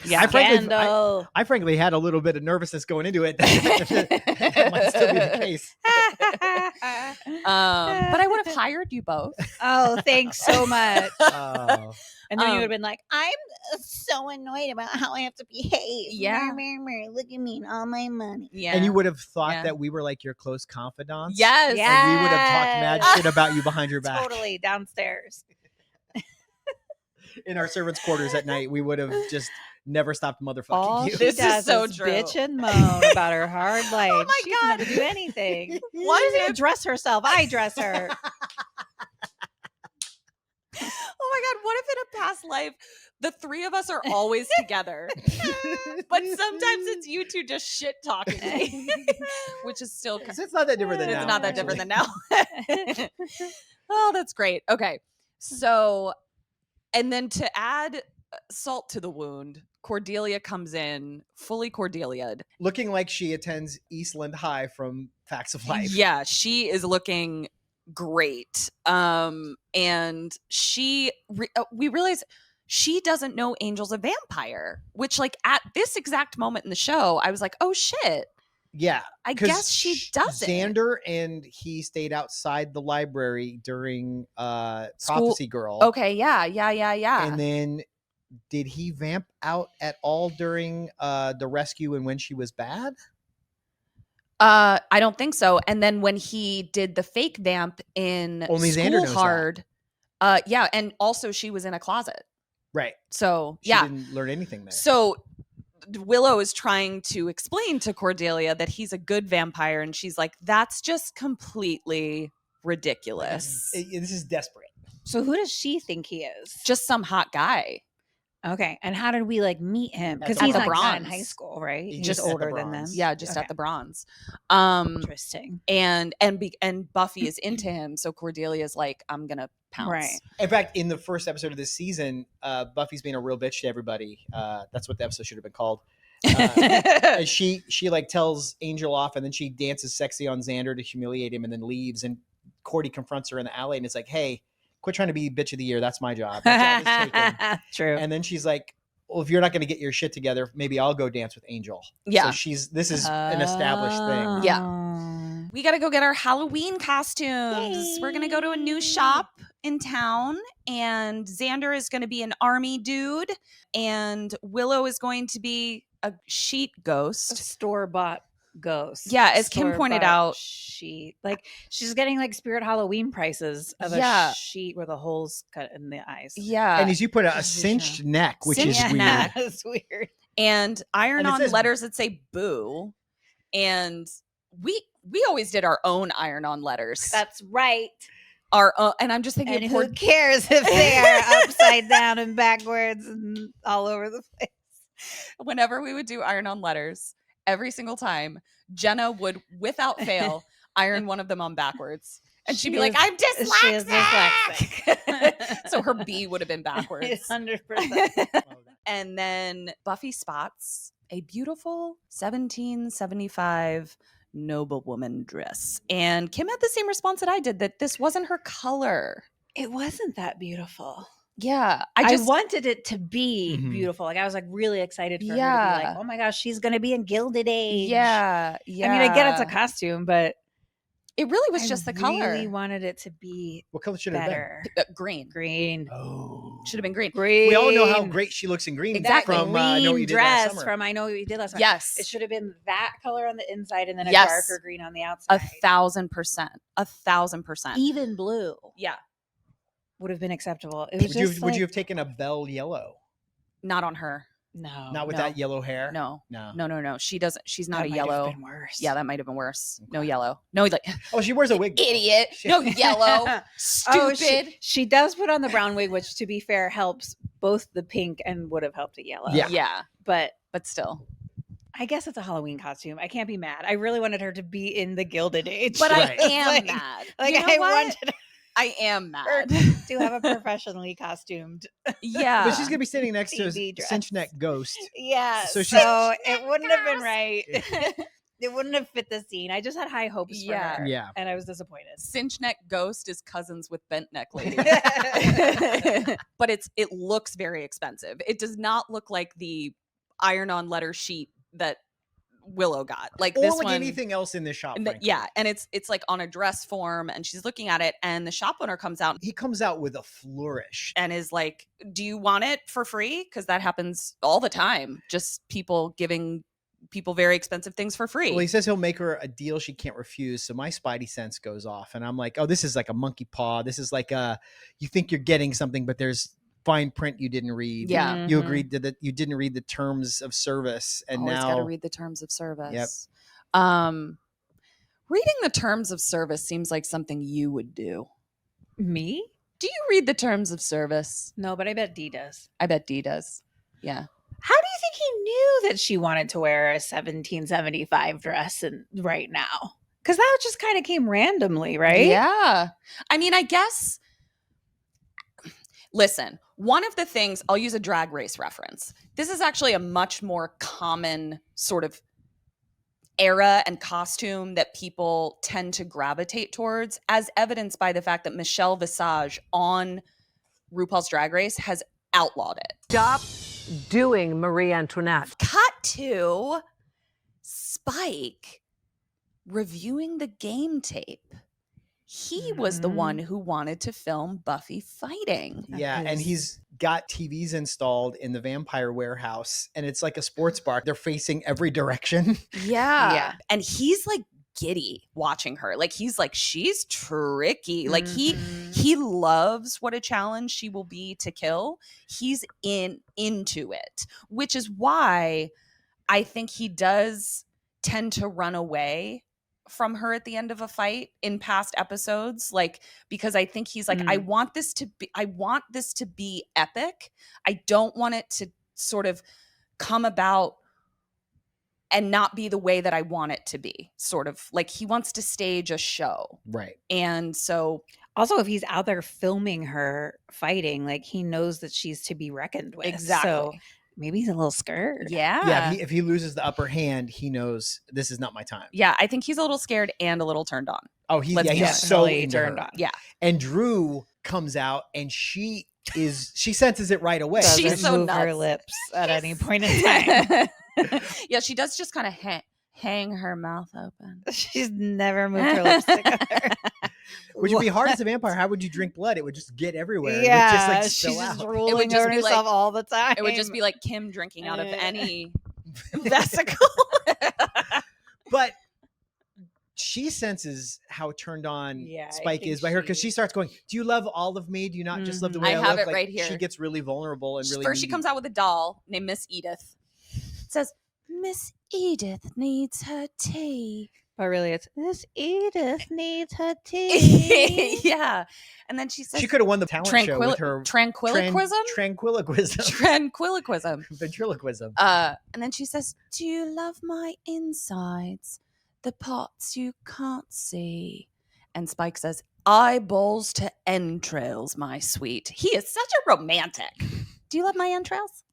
Speaker 1: Yeah,
Speaker 2: scandal.
Speaker 1: I frankly had a little bit of nervousness going into it. That might still be the case.
Speaker 3: But I would have hired you both.
Speaker 2: Oh, thanks so much.
Speaker 1: Oh.
Speaker 2: And then you would have been like, I'm so annoyed about how I have to behave.
Speaker 3: Yeah.
Speaker 2: Look at me and all my money.
Speaker 3: Yeah.
Speaker 1: And you would have thought
Speaker 3: Yeah.
Speaker 1: that we were like your close confidants.
Speaker 3: Yes.
Speaker 2: Yeah.
Speaker 1: And we would have talked mad
Speaker 2: Yes.
Speaker 1: shit about you behind your back.
Speaker 2: Totally downstairs.
Speaker 1: In our servants' quarters at night, we would have just never stopped motherfucking
Speaker 2: All
Speaker 1: you.
Speaker 2: she
Speaker 3: This is
Speaker 2: does
Speaker 3: so
Speaker 2: is
Speaker 3: true.
Speaker 2: bitch and moan about her hard life.
Speaker 3: Oh my
Speaker 2: She doesn't have
Speaker 3: God.
Speaker 2: to do anything.
Speaker 3: What
Speaker 2: She
Speaker 3: is
Speaker 2: doesn't even dress herself. I dress her.
Speaker 3: Oh my God, what if in a past life the three of us are always together, but sometimes it's you two just shit talking me, which is still
Speaker 1: So it's not that different than
Speaker 3: it's
Speaker 1: now.
Speaker 3: not that
Speaker 1: actually.
Speaker 3: different than now. Oh, that's great. Okay, so and then to add salt to the wound, Cordelia comes in fully Cordelia'd.
Speaker 1: Looking like she attends Eastland High from Facts of Life.
Speaker 3: Yeah, she is looking great. And we realize she doesn't know Angel's a vampire, which like at this exact moment in the show, I was like, oh shit.
Speaker 1: Yeah.
Speaker 3: I
Speaker 1: 'cause
Speaker 3: guess she doesn't.
Speaker 1: Xander and he stayed outside the library during
Speaker 3: School-
Speaker 1: Prophecy Girl.
Speaker 3: Okay, yeah.
Speaker 1: And then did he vamp out at all during the rescue and when she was bad?
Speaker 3: I don't think so. And then when he did the fake vamp in
Speaker 1: Only Xander
Speaker 3: School
Speaker 1: knows that.
Speaker 3: Hard, yeah, and also she was in a closet.
Speaker 1: Right.
Speaker 3: So
Speaker 1: She
Speaker 3: yeah.
Speaker 1: didn't learn anything there.
Speaker 3: So Willow is trying to explain to Cordelia that he's a good vampire, and she's like, that's just completely ridiculous.
Speaker 1: This is desperate.
Speaker 2: So who does she think he is?
Speaker 3: Just some hot guy.
Speaker 2: Okay. And how did we like meet him? Because
Speaker 1: At
Speaker 2: he's
Speaker 1: the
Speaker 2: not in
Speaker 3: Bronze.
Speaker 2: high school, right?
Speaker 1: He's
Speaker 2: He's
Speaker 1: just
Speaker 2: just
Speaker 1: at the
Speaker 2: older than them.
Speaker 1: Bronze.
Speaker 3: Yeah, just
Speaker 2: Okay.
Speaker 3: at the Bronze.
Speaker 2: Interesting.
Speaker 3: And Buffy is into him, so Cordelia's like, I'm gonna pounce.
Speaker 2: Right.
Speaker 1: In fact, in the first episode of this season, Buffy's being a real bitch to everybody. That's what the episode should have been called. And she like tells Angel off, and then she dances sexy on Xander to humiliate him, and then leaves. And Cordy confronts her in the alley, and it's like, "Hey, quit trying to be bitch of the year. That's my job. My job is taken."
Speaker 2: True.
Speaker 1: And then she's like, "Well, if you're not going to get your shit together, maybe I'll go dance with Angel."
Speaker 3: Yeah.
Speaker 1: So this is an established thing.
Speaker 3: Yeah. We got to go get our Halloween costumes. We're going to go to a new shop in town, and Xander is going to be an army dude, and Willow is going to be a sheet
Speaker 2: A
Speaker 3: ghost.
Speaker 2: store-bought ghost.
Speaker 3: Yeah, as Kim pointed
Speaker 2: Store-bought
Speaker 3: out-
Speaker 2: sheet. Like she's getting like Spirit Halloween prices of
Speaker 3: Yeah.
Speaker 2: a sheet with a holes cut in the eyes.
Speaker 3: Yeah.
Speaker 1: And as you put a
Speaker 2: Just
Speaker 1: cinched neck, which
Speaker 3: Cinched
Speaker 1: is weird.
Speaker 3: neck.
Speaker 2: That's weird.
Speaker 3: and iron
Speaker 1: And it
Speaker 3: on
Speaker 1: says-
Speaker 3: letters that say boo. And we always did our own iron on letters.
Speaker 2: That's right.
Speaker 3: Our own, and I'm just thinking
Speaker 2: And
Speaker 3: of
Speaker 2: who cares if they are upside down and backwards and all over the place?
Speaker 3: whenever we would do iron on letters, every single time, Jenna would, without fail, iron one of them on backwards. And she'd
Speaker 2: She
Speaker 3: be like,
Speaker 2: is-
Speaker 3: I'm
Speaker 2: She is
Speaker 3: dyslexic.
Speaker 2: dyslexic.
Speaker 3: So her B would have been backwards.
Speaker 2: 100%.
Speaker 3: And then Buffy spots a beautiful 1775 noblewoman dress. And Kim had the same response that I did, that this wasn't her color.
Speaker 2: It wasn't that beautiful.
Speaker 3: Yeah.
Speaker 2: I wanted it to be
Speaker 1: Mhm.
Speaker 2: beautiful. Like I was like really excited for her to be
Speaker 3: Yeah.
Speaker 2: like, oh my gosh, she's gonna be in Gilded Age.
Speaker 3: Yeah.
Speaker 2: I mean, I get it's a costume, but
Speaker 3: It really was
Speaker 2: I
Speaker 3: just the
Speaker 2: really
Speaker 3: color.
Speaker 2: wanted it to be
Speaker 1: What color should it have been?
Speaker 2: better.
Speaker 3: Green.
Speaker 2: Green.
Speaker 1: Oh.
Speaker 3: Should have been green.
Speaker 2: Green.
Speaker 1: We all know how great she looks in green.
Speaker 3: Exactly.
Speaker 1: From
Speaker 2: green
Speaker 1: Know What You Did
Speaker 2: dress
Speaker 1: Last Summer.
Speaker 2: from I Know What You Did Last Summer.
Speaker 3: Yes.
Speaker 2: It should have been that color on the inside and then a
Speaker 3: Yes.
Speaker 2: darker green on the outside.
Speaker 3: 1,000%. 1,000%.
Speaker 2: Even blue
Speaker 3: Yeah.
Speaker 2: would have been acceptable. It was
Speaker 1: Would you,
Speaker 2: just
Speaker 1: would you
Speaker 2: like-
Speaker 1: have taken a bell yellow?
Speaker 3: Not on her.
Speaker 2: No,
Speaker 1: Not with
Speaker 3: no.
Speaker 1: that yellow hair?
Speaker 3: No.
Speaker 1: No.
Speaker 3: No. She doesn't. She's not
Speaker 2: That
Speaker 3: a
Speaker 2: might have
Speaker 3: yellow.
Speaker 2: been worse.
Speaker 3: Yeah, that might have been worse. No
Speaker 1: Okay.
Speaker 3: yellow. No, like
Speaker 1: Oh, she wears a wig. though.
Speaker 3: idiot.
Speaker 1: She-
Speaker 3: No yellow.
Speaker 2: Oh,
Speaker 3: Stupid.
Speaker 2: she does put on the brown wig, which to be fair helps both the pink and would have helped a yellow.
Speaker 1: Yeah.
Speaker 3: Yeah,
Speaker 2: But
Speaker 3: but still.
Speaker 2: I guess it's a Halloween costume. I can't be mad. I really wanted her to be in the Gilded Age.
Speaker 3: But
Speaker 1: Right.
Speaker 3: I am
Speaker 2: Like-
Speaker 3: mad.
Speaker 2: Like
Speaker 3: You know
Speaker 2: I
Speaker 3: what?
Speaker 2: wanted
Speaker 3: I am
Speaker 2: her
Speaker 3: mad.
Speaker 2: to have a professionally costumed.
Speaker 3: Yeah.
Speaker 1: But she's going to be sitting next to
Speaker 2: TV
Speaker 1: a
Speaker 2: dress.
Speaker 1: cinch neck ghost.
Speaker 2: Yeah.
Speaker 1: So
Speaker 2: So,
Speaker 1: she's-
Speaker 2: it wouldn't have been right. It wouldn't have fit the scene. I just had high hopes for
Speaker 3: Yeah.
Speaker 2: her.
Speaker 1: Yeah.
Speaker 2: And I was disappointed.
Speaker 3: Cinch neck ghost is cousins with bent neck lady. But it looks very expensive. It does not look like the iron on letter sheet that Willow got. Like
Speaker 1: or
Speaker 3: this
Speaker 1: like
Speaker 3: one,
Speaker 1: anything else in this shop.
Speaker 3: and
Speaker 1: frankly.
Speaker 3: yeah, and it's like on a dress form, and she's looking at it, and the shop owner comes out
Speaker 1: He comes out with a flourish.
Speaker 3: and is like, "Do you want it for free?" Because that happens all the time. Just people giving people very expensive things for free.
Speaker 1: Well, he says he'll make her a deal she can't refuse. So my spidey sense goes off, and I'm like, oh, this is like a monkey paw. This is like you think you're getting something, but there's fine print you didn't read.
Speaker 3: Yeah.
Speaker 1: You agreed that you didn't read the terms of service, and
Speaker 3: Always got to
Speaker 1: now
Speaker 3: read the terms of service.
Speaker 1: Yep.
Speaker 3: Reading the terms of service seems like something you would do.
Speaker 2: Me?
Speaker 3: Do you read the terms of service?
Speaker 2: No, but I bet Dee does.
Speaker 3: I bet Dee does. Yeah.
Speaker 2: How do you think he knew that she wanted to wear a 1775 dress right now? Because that just kind of came randomly, right?
Speaker 3: Yeah. I mean, I guess. Listen, one of the things, I'll use a Drag Race reference. This is actually a much more common sort of era and costume that people tend to gravitate towards, as evidenced by the fact that Michelle Visage on RuPaul's Drag Race has outlawed it.
Speaker 5: Stop doing Marie Antoinette.
Speaker 3: Cut to Spike reviewing the game tape. He was the one who wanted to film Buffy fighting.
Speaker 1: yeah, and he's got TVs installed in the vampire warehouse, and it's like a sports bar. They're facing every direction.
Speaker 3: Yeah.
Speaker 2: Yeah.
Speaker 3: And he's like giddy watching her. Like he's like, she's tricky. Like he loves what a challenge she will be to kill. He's into it, which is why I think he does tend to run away from her at the end of a fight in past episodes, like, because I think he's like, I want this to be epic. I don't want it to sort of come about and not be the way that I want it to be. Sort of like he wants to stage a show.
Speaker 1: Right.
Speaker 3: And so
Speaker 2: Also, if he's out there filming her fighting, like he knows that she's to be reckoned with.
Speaker 3: Exactly.
Speaker 2: So maybe he's a little scared.
Speaker 3: yeah.
Speaker 1: Yeah, if he loses the upper hand, he knows this is not my time.
Speaker 3: Yeah, I think he's a little scared and a little turned on.
Speaker 1: Oh, he's
Speaker 3: Let's be
Speaker 1: so
Speaker 2: definitely
Speaker 1: into
Speaker 2: turned
Speaker 1: her.
Speaker 2: on.
Speaker 3: Yeah.
Speaker 1: And Drew comes out, and she senses it right away.
Speaker 3: She's
Speaker 2: Doesn't
Speaker 3: so
Speaker 2: move her
Speaker 3: nuts.
Speaker 2: lips at any point in time.
Speaker 3: Yeah, she does just kind of hang her mouth open.
Speaker 2: She's never moved her lips together.
Speaker 1: Which would be hard as a vampire. How would you drink blood? It would just get everywhere.
Speaker 2: Yeah,
Speaker 1: it would just like
Speaker 2: she's
Speaker 1: spill
Speaker 2: just
Speaker 1: out.
Speaker 2: ruling
Speaker 3: just
Speaker 2: over
Speaker 3: be
Speaker 2: herself
Speaker 3: like-
Speaker 2: all the time.
Speaker 3: It would just be like Kim drinking out of
Speaker 2: Yeah.
Speaker 3: any vesicle.
Speaker 1: But she senses how turned on
Speaker 2: Yeah, I
Speaker 1: Spike
Speaker 2: think
Speaker 1: is by her, because
Speaker 2: she-
Speaker 1: she starts going, "Do you love all of me? Do you not just love the way
Speaker 3: I
Speaker 1: I,
Speaker 3: have
Speaker 1: look?"
Speaker 3: it
Speaker 1: Like,
Speaker 3: right here.
Speaker 1: She gets really vulnerable and really.
Speaker 3: First, she
Speaker 1: needy.
Speaker 3: comes out with a doll named Miss Edith. It says, Miss Edith needs her tea.
Speaker 2: But really, it's Miss Edith needs her tea.
Speaker 3: Yeah. And then she says,
Speaker 1: She could have won the talent show with her
Speaker 3: tranquiliquism?
Speaker 1: tranquiliquism,
Speaker 3: Tranquiliquism.
Speaker 1: ventriloquism.
Speaker 3: And then she says, do you love my insides? The parts you can't see. And Spike says, eyeballs to entrails, my sweet. He is such a romantic. Do you love my entrails?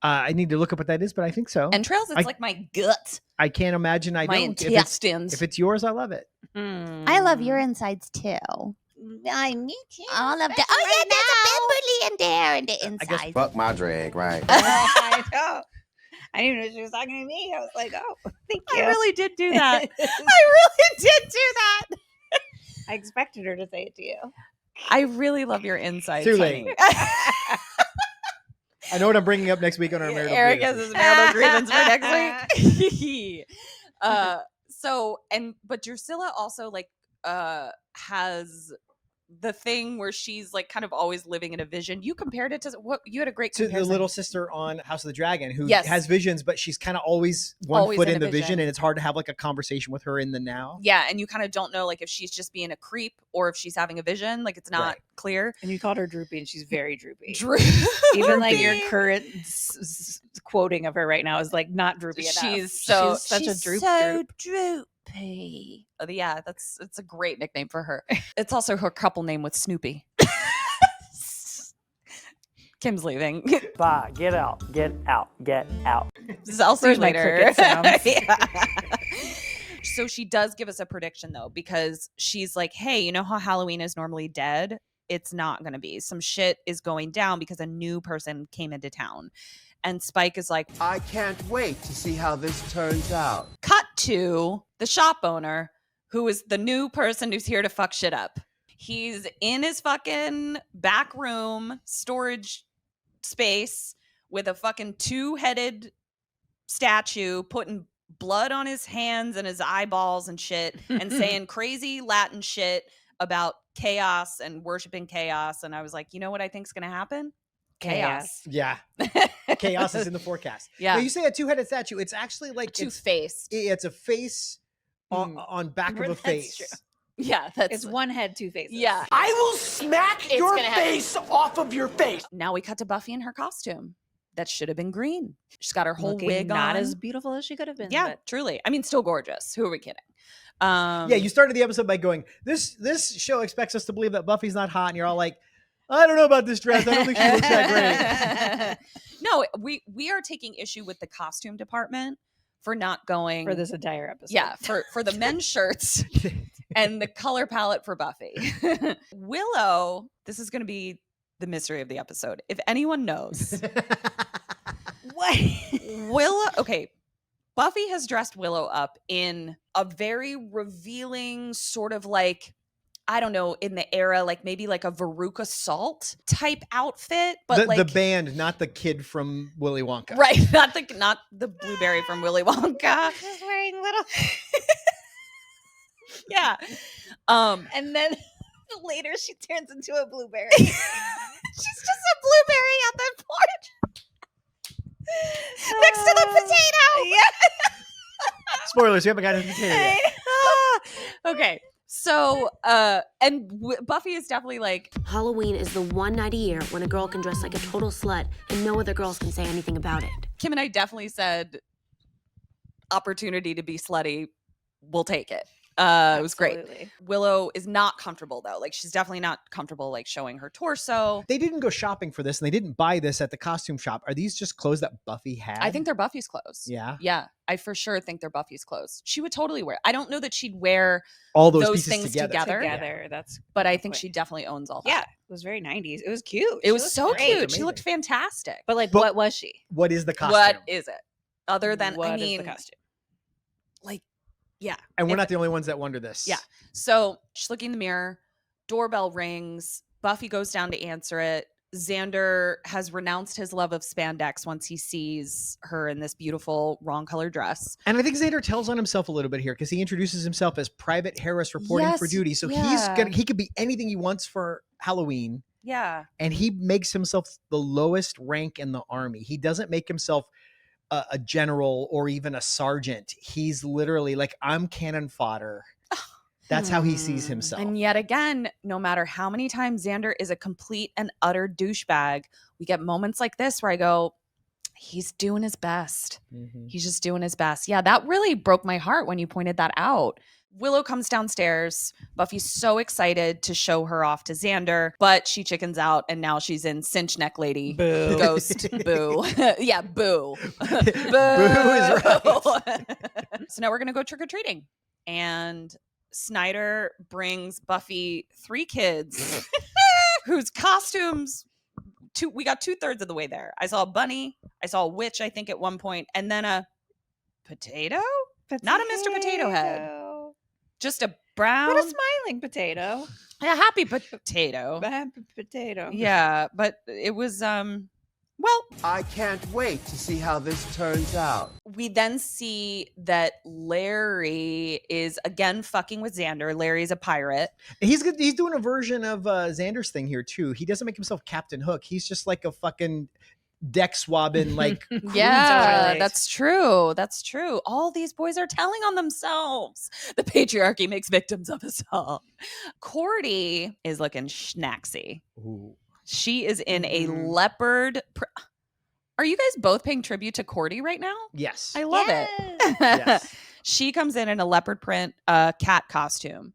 Speaker 1: I need to look up what that is, but I think so.
Speaker 3: Entrails? It's like my gut.
Speaker 1: I can't imagine I
Speaker 3: My
Speaker 1: don't.
Speaker 3: intestines.
Speaker 1: If it's yours, I love it.
Speaker 3: I love your insides too.
Speaker 2: Me too.
Speaker 3: All of the. Oh yeah, there's a bimberly in there in the
Speaker 1: guess
Speaker 3: inside.
Speaker 6: Fuck my drag, right?
Speaker 2: I know. I didn't even know she was talking to me. I was like, oh, thank you.
Speaker 3: I really did do that. I really did do that.
Speaker 2: I expected her to say it to you.
Speaker 3: I really love your insides.
Speaker 1: Too late.
Speaker 3: honey.
Speaker 1: I know what I'm bringing up next week on our marital.
Speaker 3: Eric has
Speaker 1: Grievances.
Speaker 3: his marital grievance for next week. But Drusilla also like has the thing where she's like kind of always living in a vision. You compared it to what you had a great
Speaker 1: to the
Speaker 3: comparison.
Speaker 1: little sister on House of the Dragon, who
Speaker 3: Yes.
Speaker 1: has visions, but she's kind of always one
Speaker 3: Always
Speaker 1: foot
Speaker 3: in
Speaker 1: in
Speaker 3: a
Speaker 1: the vision,
Speaker 3: vision.
Speaker 1: and it's hard to have like a conversation with her in the now.
Speaker 3: Yeah, and you kind of don't know like if she's just being a creep or if she's having a vision. Like it's not
Speaker 1: Right.
Speaker 3: clear.
Speaker 2: And you called her droopy, and she's very droopy.
Speaker 3: Even
Speaker 2: Even like your current quoting of her right now is like not droopy enough.
Speaker 3: she's
Speaker 2: such a droop.
Speaker 3: droopy. Oh, yeah, it's a great nickname for her. It's also her couple name with Snoopy. Kim's leaving.
Speaker 5: Bye. Get out. Get out. Get out.
Speaker 3: I'll see you
Speaker 2: Where's my
Speaker 3: later.
Speaker 2: cricket sounds?
Speaker 3: Yeah. So she does give us a prediction though, because she's like, hey, you know how Halloween is normally dead? it's not going to be. Some shit is going down because a new person came into town. And Spike is like,
Speaker 6: I can't wait to see how this turns out.
Speaker 3: cut to the shop owner, who is the new person who's here to fuck shit up. He's in his fucking back room storage space with a fucking 2-headed statue putting blood on his hands and his eyeballs and shit and saying crazy Latin shit about chaos and worshiping chaos. And I was like, you know what I think's going to happen? Chaos.
Speaker 1: Yeah. Chaos is in the forecast.
Speaker 3: Yeah.
Speaker 1: Now, you say a 2-headed statue. It's actually like
Speaker 3: Two-faced.
Speaker 1: It's a face on back of a
Speaker 2: That's
Speaker 1: face.
Speaker 2: true.
Speaker 3: Yeah. That's
Speaker 2: It's one head, 2 faces.
Speaker 3: Yeah.
Speaker 7: I will smack your face off of your face.
Speaker 3: Now we cut to Buffy in her costume. That should have been green. She's got her whole
Speaker 2: Looking
Speaker 3: wig
Speaker 2: not
Speaker 3: on.
Speaker 2: as beautiful as she could have been.
Speaker 3: Yeah,
Speaker 2: but
Speaker 3: truly. I mean, still gorgeous. Who are we kidding?
Speaker 1: Yeah, you started the episode by going, this show expects us to believe that Buffy's not hot, and you're all like, I don't know about this dress. I don't think she looks that great.
Speaker 3: No, we are taking issue with the costume department for not going
Speaker 2: for this entire episode.
Speaker 3: Yeah, for the men's shirts and the color palette for Buffy. Willow, this is going to be the mystery of the episode. If anyone knows,
Speaker 2: What?
Speaker 3: Willow, okay, Buffy has dressed Willow up in a very revealing sort of like, I don't know, in the era, like maybe like a Veruca Salt type outfit, but
Speaker 1: the band, not the kid from Willy Wonka.
Speaker 3: right, not the blueberry from Willy Wonka.
Speaker 2: Just wearing little.
Speaker 3: Yeah.
Speaker 2: And then later she turns into a blueberry.
Speaker 3: She's just a blueberry on the porch next to the potato.
Speaker 2: Yeah.
Speaker 1: Spoilers, we haven't got into the potato yet.
Speaker 3: Okay. So, Buffy is definitely like,
Speaker 8: Halloween is the one night a year when a girl can dress like a total slut and no other girls can say anything about it.
Speaker 3: Kim and I definitely said opportunity to be slutty, we'll take it. It was great.
Speaker 2: Absolutely.
Speaker 3: Willow is not comfortable though. Like she's definitely not comfortable like showing her torso.
Speaker 1: They didn't go shopping for this, and they didn't buy this at the costume shop. Are these just clothes that Buffy had?
Speaker 3: I think they're Buffy's clothes.
Speaker 1: Yeah.
Speaker 3: Yeah. I for sure think they're Buffy's clothes. She would totally wear. I don't know that she'd wear
Speaker 1: all those
Speaker 3: those
Speaker 1: pieces
Speaker 3: things
Speaker 1: together.
Speaker 2: Together. That's.
Speaker 3: but I think
Speaker 2: quick.
Speaker 3: she definitely owns all that.
Speaker 2: Yeah, it was very 90s. It was cute.
Speaker 3: It
Speaker 2: She
Speaker 3: was
Speaker 2: looked
Speaker 3: so
Speaker 2: great.
Speaker 3: cute.
Speaker 1: Amazing.
Speaker 3: She looked fantastic.
Speaker 2: But like,
Speaker 1: But-
Speaker 2: what was she?
Speaker 1: What is the costume?
Speaker 3: What is it? Other than
Speaker 2: What
Speaker 3: I
Speaker 2: is
Speaker 3: mean,
Speaker 2: the costume?
Speaker 3: like, yeah.
Speaker 1: And we're
Speaker 3: If-
Speaker 1: not the only ones that wonder this.
Speaker 3: Yeah. So she's looking in the mirror. Doorbell rings. Buffy goes down to answer it. Xander has renounced his love of spandex once he sees her in this beautiful wrong color dress.
Speaker 1: And I think Xander tells on himself a little bit here because he introduces himself as Private Harris reporting for
Speaker 3: Yes,
Speaker 1: duty. So
Speaker 3: yeah.
Speaker 1: he could be anything he wants for Halloween.
Speaker 3: Yeah.
Speaker 1: And he makes himself the lowest rank in the army. He doesn't make himself a general or even a sergeant. He's literally like, I'm cannon fodder. That's how he sees himself.
Speaker 3: And yet again, no matter how many times Xander is a complete and utter douchebag, we get moments like this where I go, he's doing his best.
Speaker 1: Mhm.
Speaker 3: He's just doing his best. Yeah, that really broke my heart when you pointed that out. Willow comes downstairs. Buffy's so excited to show her off to Xander, but she chickens out and now she's in cinch neck lady.
Speaker 2: Boo.
Speaker 3: Ghost. Boo. Yeah, boo. Boo.
Speaker 1: is right.
Speaker 3: So now we're going to go trick-or-treating. And Snyder brings Buffy 3 kids whose costumes, we got 2/3 of the way there. I saw a bunny. I saw a witch, I think, at one point, and then a potato? Not a Mr. Potato Head. Just a brown,
Speaker 2: But a smiling potato.
Speaker 3: a happy potato.
Speaker 2: A happy potato.
Speaker 3: Yeah, but it was well,
Speaker 6: I can't wait to see how this turns out.
Speaker 3: we then see that Larry is again fucking with Xander. Larry's a pirate.
Speaker 1: He's doing a version of Xander's thing here too. He doesn't make himself Captain Hook. He's just like a fucking deck swabbing like
Speaker 3: Yeah,
Speaker 2: Totally.
Speaker 3: that's true. That's true. All these boys are telling on themselves. The patriarchy makes victims of us all. Cordy is looking schnaxy.
Speaker 1: Ooh.
Speaker 3: She is in a
Speaker 2: Mhm.
Speaker 3: leopard. Are you guys both paying tribute to Cordy right now?
Speaker 1: Yes.
Speaker 3: I love it.
Speaker 1: Yes.
Speaker 3: She comes in a leopard print cat costume.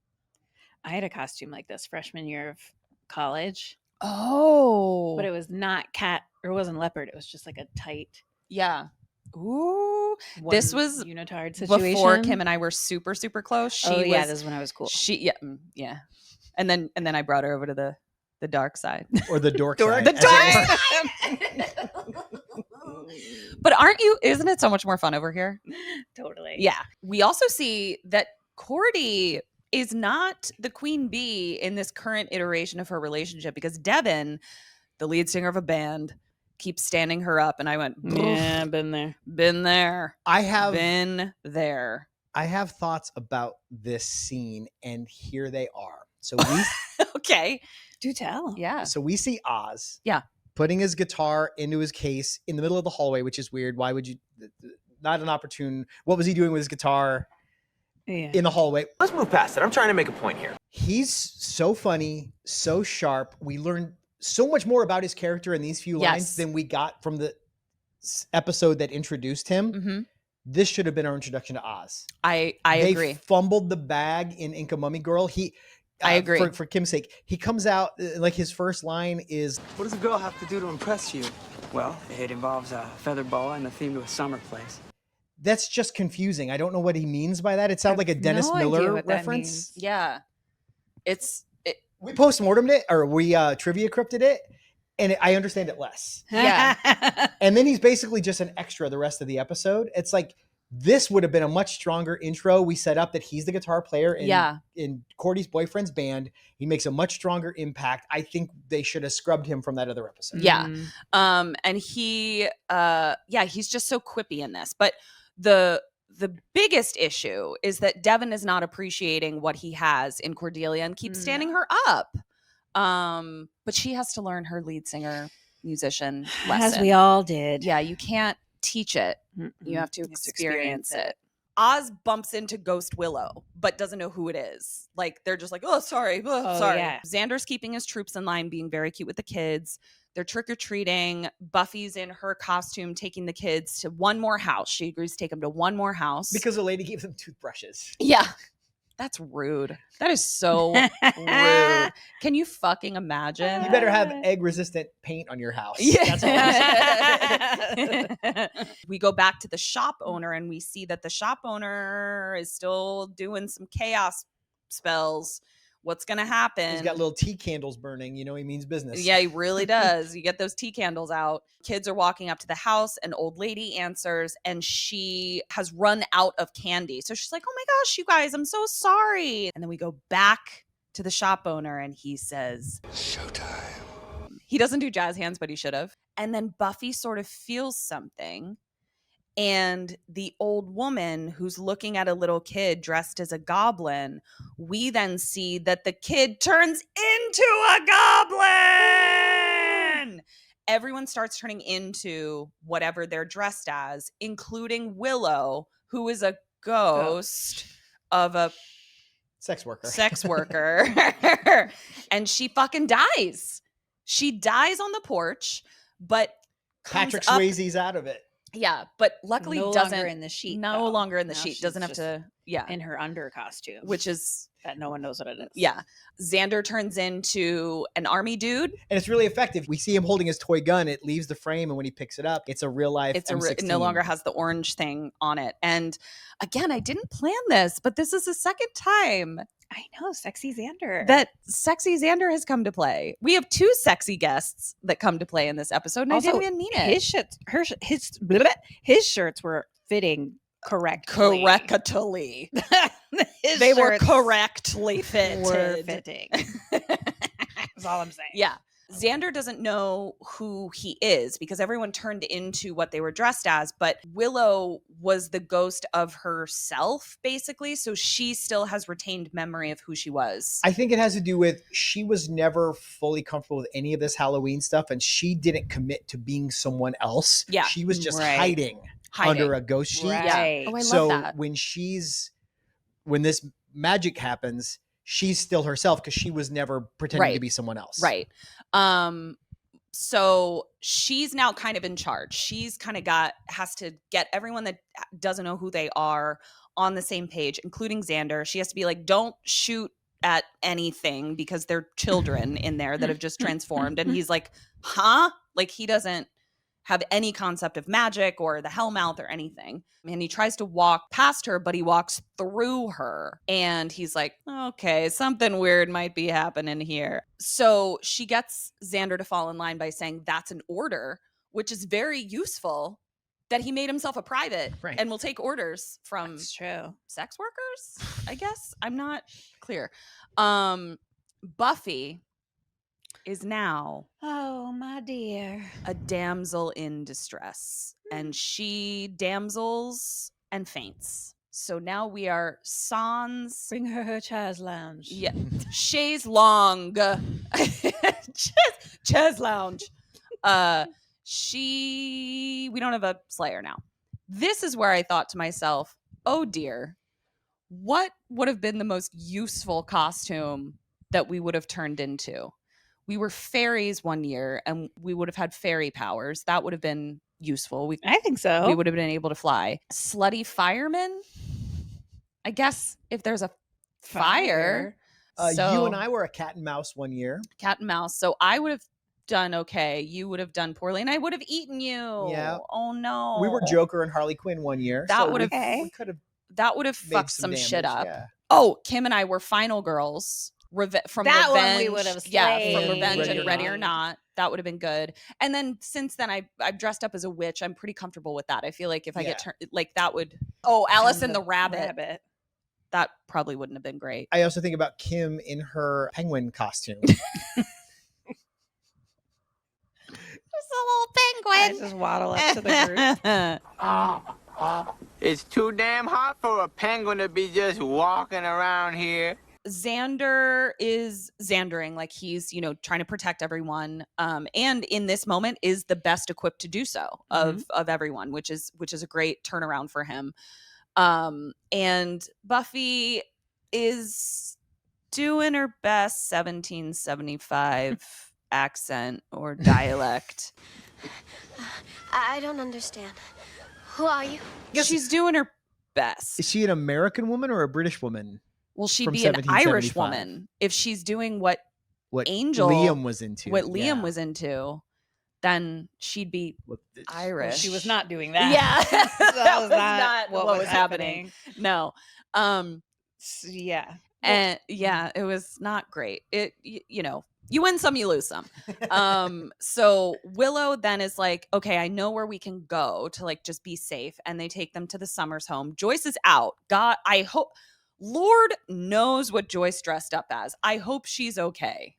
Speaker 2: I had a costume like this freshman year of college,
Speaker 3: Oh,
Speaker 2: but it was not cat or it wasn't leopard. It was just like a tight.
Speaker 3: yeah. Ooh, This
Speaker 2: one
Speaker 3: was
Speaker 2: unitard situation.
Speaker 3: before Kim and I were super, super close. She
Speaker 2: oh
Speaker 3: was,
Speaker 2: yeah, this is when I was cool.
Speaker 3: She, yeah, yeah. And then I brought her over to the The dark side.
Speaker 1: Or the dork
Speaker 2: Dork-
Speaker 1: side.
Speaker 3: The
Speaker 1: as it
Speaker 3: dark
Speaker 1: were.
Speaker 3: side. But isn't it so much more fun over here?
Speaker 2: Totally.
Speaker 3: Yeah. We also see that Cordy is not the queen bee in this current iteration of her relationship because Devin, the lead singer of a band, keeps standing her up. And I went,
Speaker 2: Yeah, been there.
Speaker 3: been there.
Speaker 1: I have
Speaker 3: Been there.
Speaker 1: I have thoughts about this scene, and here they are. So we
Speaker 3: Okay.
Speaker 2: Do tell.
Speaker 3: Yeah.
Speaker 1: so we see Oz.
Speaker 3: Yeah.
Speaker 1: Putting his guitar into his case in the middle of the hallway, which is weird. Why would you? Not an opportune. What was he doing with his guitar
Speaker 2: Yeah.
Speaker 1: in the hallway?
Speaker 9: Let's move past it. I'm trying to make a point here.
Speaker 1: He's so funny, so sharp. We learned so much more about his character in these few lines
Speaker 3: Yes.
Speaker 1: than we got from the episode that introduced him.
Speaker 3: Mm-hmm.
Speaker 1: This should have been our introduction to Oz.
Speaker 3: I
Speaker 1: They
Speaker 3: agree.
Speaker 1: fumbled the bag in Inca Mummy Girl.
Speaker 3: I agree.
Speaker 1: For Kim's sake, he comes out like his first line is,
Speaker 10: What does a girl have to do to impress you? Well, it involves a feather ball and the theme to a summer place.
Speaker 1: that's just confusing. I don't know what he means by that. It sounds like a Dennis
Speaker 2: no idea
Speaker 1: Miller
Speaker 2: what that
Speaker 1: reference.
Speaker 2: means.
Speaker 3: Yeah.
Speaker 1: We post-mortemed it, or we trivia crypted it, and I understand it less.
Speaker 3: Yeah.
Speaker 1: And then he's basically just an extra the rest of the episode. It's like, this would have been a much stronger intro. We set up that he's the guitar player in Cordy's boyfriend's band. He makes a much stronger impact. I think they should have scrubbed him from that other episode.
Speaker 3: Yeah. And he he's just so quippy in this. But the biggest issue is that Devin is not appreciating what he has in Cordelia and keeps standing her up. But she has to learn her lead singer musician lesson.
Speaker 2: As we all did.
Speaker 3: Yeah, you can't teach it. You have to experience it. Oz bumps into Ghost Willow, but doesn't know who it is. Like, they're just like, oh, sorry. Sorry.
Speaker 2: yeah.
Speaker 3: Xander's keeping his troops in line, being very cute with the kids. They're trick-or-treating. Buffy's in her costume, taking the kids to one more house. She agrees to take them to one more house.
Speaker 1: Because the lady gave them toothbrushes.
Speaker 3: Yeah. That's rude. That is so rude. Can you fucking imagine?
Speaker 1: You better have egg-resistant paint on your house.
Speaker 3: Yeah.
Speaker 1: That's all I'm saying.
Speaker 3: We go back to the shop owner and we see that the shop owner is still doing some chaos spells. What's going to happen?
Speaker 1: He's got little tea candles burning. You know, he means business.
Speaker 3: Yeah, he really does. You get those tea candles out. Kids are walking up to the house. An old lady answers and she has run out of candy. So she's like, oh my gosh, you guys, I'm so sorry. And then we go back to the shop owner and he says,
Speaker 6: Showtime.
Speaker 3: he doesn't do jazz hands, but he should have. And then Buffy sort of feels something. And the old woman who's looking at a little kid dressed as a goblin, we then see that the kid turns into a goblin. Everyone starts turning into whatever they're dressed as, including Willow, who is a ghost of a
Speaker 1: Sex worker.
Speaker 3: And she fucking dies. She dies on the porch, but
Speaker 1: Patrick
Speaker 3: comes up-
Speaker 1: Swayze's out of it.
Speaker 3: Yeah, but luckily
Speaker 2: No
Speaker 3: doesn't
Speaker 2: longer in the sheet.
Speaker 3: no
Speaker 2: though.
Speaker 3: longer in the
Speaker 2: Now
Speaker 3: sheet.
Speaker 2: she's
Speaker 3: Doesn't have
Speaker 2: just
Speaker 3: to. Yeah,
Speaker 2: in her under costume,
Speaker 3: which is
Speaker 2: that no one knows what it is.
Speaker 3: yeah. Xander turns into an army dude.
Speaker 1: And it's really effective. We see him holding his toy gun. It leaves the frame, and when he picks it up, it's a real life
Speaker 3: It's
Speaker 1: M16.
Speaker 3: it no longer has the orange thing on it. And again, I didn't plan this, but this is the second time
Speaker 2: I know, sexy Xander.
Speaker 3: that sexy Xander has come to play. We have two sexy guests that come to play in this episode, and
Speaker 2: Also,
Speaker 3: I didn't even mean it.
Speaker 2: His shirts were fitting correctly.
Speaker 3: Correctly.
Speaker 2: His
Speaker 3: They were
Speaker 2: shirts
Speaker 3: correctly fitted.
Speaker 2: were fitting. That's all I'm saying.
Speaker 3: Yeah. Xander doesn't know who he is because everyone turned into what they were dressed as, but Willow was the ghost of herself, basically. So she still has retained memory of who she was.
Speaker 1: I think it has to do with she was never fully comfortable with any of this Halloween stuff, and she didn't commit to being someone else.
Speaker 3: Yeah.
Speaker 1: She was just
Speaker 2: Right.
Speaker 1: hiding under a ghost sheet.
Speaker 2: Right.
Speaker 3: Oh, I love
Speaker 1: So
Speaker 3: that.
Speaker 1: when this magic happens, she's still herself because she was never pretending to
Speaker 3: Right.
Speaker 1: be someone else.
Speaker 3: Right. So she's now kind of in charge. She's kind of has to get everyone that doesn't know who they are on the same page, including Xander. She has to be like, don't shoot at anything because they're children in there that have just transformed. And he's like, huh? Like he doesn't have any concept of magic or the Hellmouth or anything. And he tries to walk past her, but he walks through her. And he's like, okay, something weird might be happening here. So she gets Xander to fall in line by saying that's an order, which is very useful, that he made himself a private and will take orders from
Speaker 2: That's true.
Speaker 3: sex workers, I guess. I'm not clear. Buffy is now,
Speaker 2: oh my dear,
Speaker 3: a damsel in distress, and she damsels and faints. So now we are sans.
Speaker 2: Bring her chaise lounge.
Speaker 3: Yeah, chaise long. chaise lounge. We don't have a Slayer now. This is where I thought to myself, oh dear, what would have been the most useful costume that we would have turned into? We were fairies one year and we would have had fairy powers. That would have been useful.
Speaker 2: I think so.
Speaker 3: We would have been able to fly. Slutty fireman? I guess if there's a fire.
Speaker 1: You and I were a cat and mouse one year.
Speaker 3: Cat and mouse. So I would have done okay. You would have done poorly and I would have eaten you.
Speaker 1: Yeah.
Speaker 3: Oh no.
Speaker 1: We were Joker and Harley Quinn one year.
Speaker 3: That would have
Speaker 1: we could have
Speaker 3: that would have
Speaker 1: made
Speaker 3: fucked some shit
Speaker 1: damage,
Speaker 3: up.
Speaker 1: yeah.
Speaker 3: Oh, Kim and I were final girls. From
Speaker 2: that
Speaker 3: Revenge.
Speaker 2: one we would have
Speaker 3: Yeah, from
Speaker 2: slayed.
Speaker 3: Revenge and Ready or Not. That would have been good. And then since then I've dressed up as a witch. I'm pretty comfortable with that. I feel like if I get turned, like that would. Oh, Alice and the Rabbit. That probably wouldn't have been great.
Speaker 1: I also think about Kim in her penguin costume.
Speaker 3: Just a little penguin.
Speaker 2: I just waddle up to the group.
Speaker 11: It's too damn hot for a penguin to be just walking around here.
Speaker 3: Xander is Xandering, like he's, trying to protect everyone. And in this moment is the best equipped to do so of everyone, which is a great turnaround for him. And Buffy is doing her best 1775 accent or dialect.
Speaker 8: I don't understand. Who are you?
Speaker 3: She's doing her best.
Speaker 1: Is she an American woman or a British woman?
Speaker 3: Will she
Speaker 1: from
Speaker 3: be an Irish
Speaker 1: 1775?
Speaker 3: woman if she's doing what
Speaker 1: Angel Liam was into?
Speaker 3: Liam was into, then she'd be Irish.
Speaker 2: Well, she was not doing that.
Speaker 3: Yeah,
Speaker 2: that was not
Speaker 3: what was happening. No.
Speaker 2: Yeah.
Speaker 3: And yeah, it was not great. It you win some, you lose some. So Willow then is like, okay, I know where we can go to like just be safe, and they take them to the Summers home. Joyce is out. God, I hope Lord knows what Joyce dressed up as. I hope she's okay.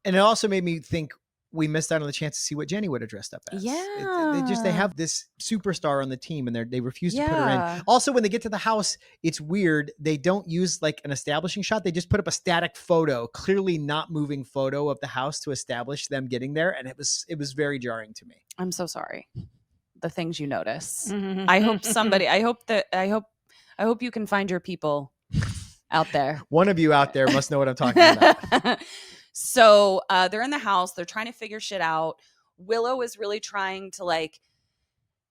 Speaker 1: And it also made me think we missed out on the chance to see what Jenny would have dressed up as.
Speaker 3: Yeah.
Speaker 1: They have this superstar on the team and they refuse to put her in. Also, when they get to the house, it's weird. They don't use like an establishing shot. They just put up a static photo, clearly not moving photo of the house to establish them getting there. And it was very jarring to me.
Speaker 3: I'm so sorry. The things you notice.
Speaker 2: Mm-hmm.
Speaker 3: I hope you can find your people out there.
Speaker 1: One of you out there must know what I'm talking about.
Speaker 3: So they're in the house. They're trying to figure shit out. Willow is really trying to like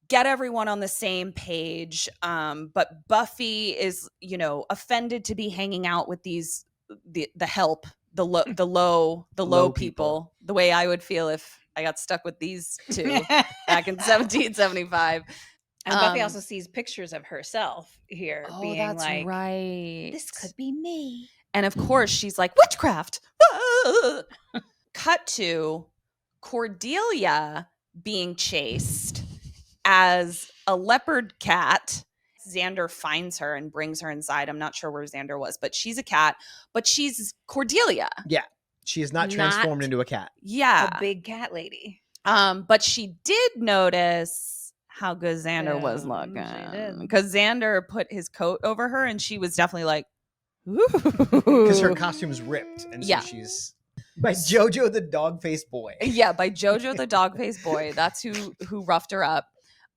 Speaker 3: get everyone on the same page. But Buffy is, offended to be hanging out with the help, the low people, the way I would feel if I got stuck with these two back in 1775.
Speaker 2: And Buffy also sees pictures of herself here being
Speaker 3: that's
Speaker 2: like,
Speaker 3: right.
Speaker 2: This could be me.
Speaker 3: And of course, she's like, witchcraft. Cut to Cordelia being chased as a leopard cat. Xander finds her and brings her inside. I'm not sure where Xander was, but she's a cat. But she's Cordelia.
Speaker 1: Yeah. She is not transformed into a cat.
Speaker 3: Yeah.
Speaker 2: A big cat lady.
Speaker 3: But she did notice how good Xander was looking. Because Xander put his coat over her and she was definitely like,
Speaker 1: because her costume's ripped, and so she's by Jojo the dog-faced boy.
Speaker 3: Yeah, by Jojo the dog-faced boy. That's who roughed her up.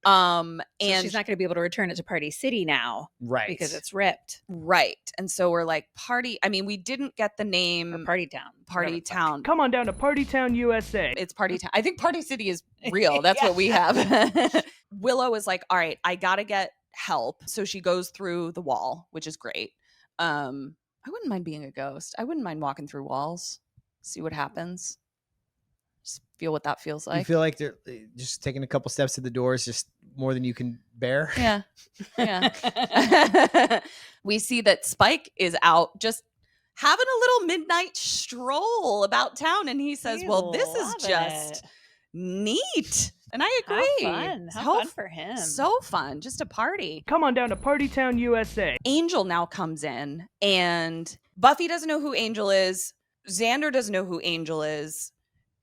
Speaker 3: And
Speaker 2: so she's not going to be able to return it to Party City now,
Speaker 1: right?
Speaker 2: Because it's ripped,
Speaker 3: right? And so we're like, Party. I mean, we didn't get the name
Speaker 2: or Party Town.
Speaker 3: Party Town.
Speaker 10: Come on down to Party Town, USA.
Speaker 3: It's Party Town. I think Party City is real. That's what we have. Willow is like, all right, I gotta get help. So she goes through the wall, which is great. I wouldn't mind being a ghost. I wouldn't mind walking through walls, see what happens. Just feel what that feels
Speaker 1: You
Speaker 3: like.
Speaker 1: feel like they're just taking a couple steps to the door is just more than you can bear.
Speaker 3: Yeah. Yeah. We see that Spike is out just having a little midnight stroll about town. And he says,
Speaker 2: He's
Speaker 3: well, this is
Speaker 2: loving
Speaker 3: just
Speaker 2: it.
Speaker 3: neat. And I agree.
Speaker 2: How fun for him.
Speaker 3: So fun. Just a party.
Speaker 10: Come on down to Party Town, USA.
Speaker 3: Angel now comes in, and Buffy doesn't know who Angel is. Xander doesn't know who Angel is.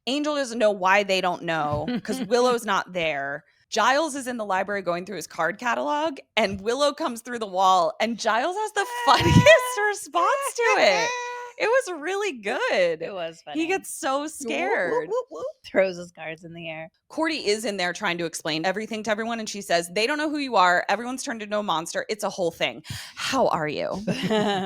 Speaker 3: Angel doesn't know why they don't know because Willow's not there. Giles is in the library going through his card catalog, and Willow comes through the wall, and Giles has the funniest response to it. It was really good.
Speaker 2: It was funny.
Speaker 3: He gets so scared.
Speaker 2: Whoop, whoop, whoop. Throws his cards in the air.
Speaker 3: Cordy is in there trying to explain everything to everyone, and she says, they don't know who you are. Everyone's turned into a monster. It's a whole thing. How are you?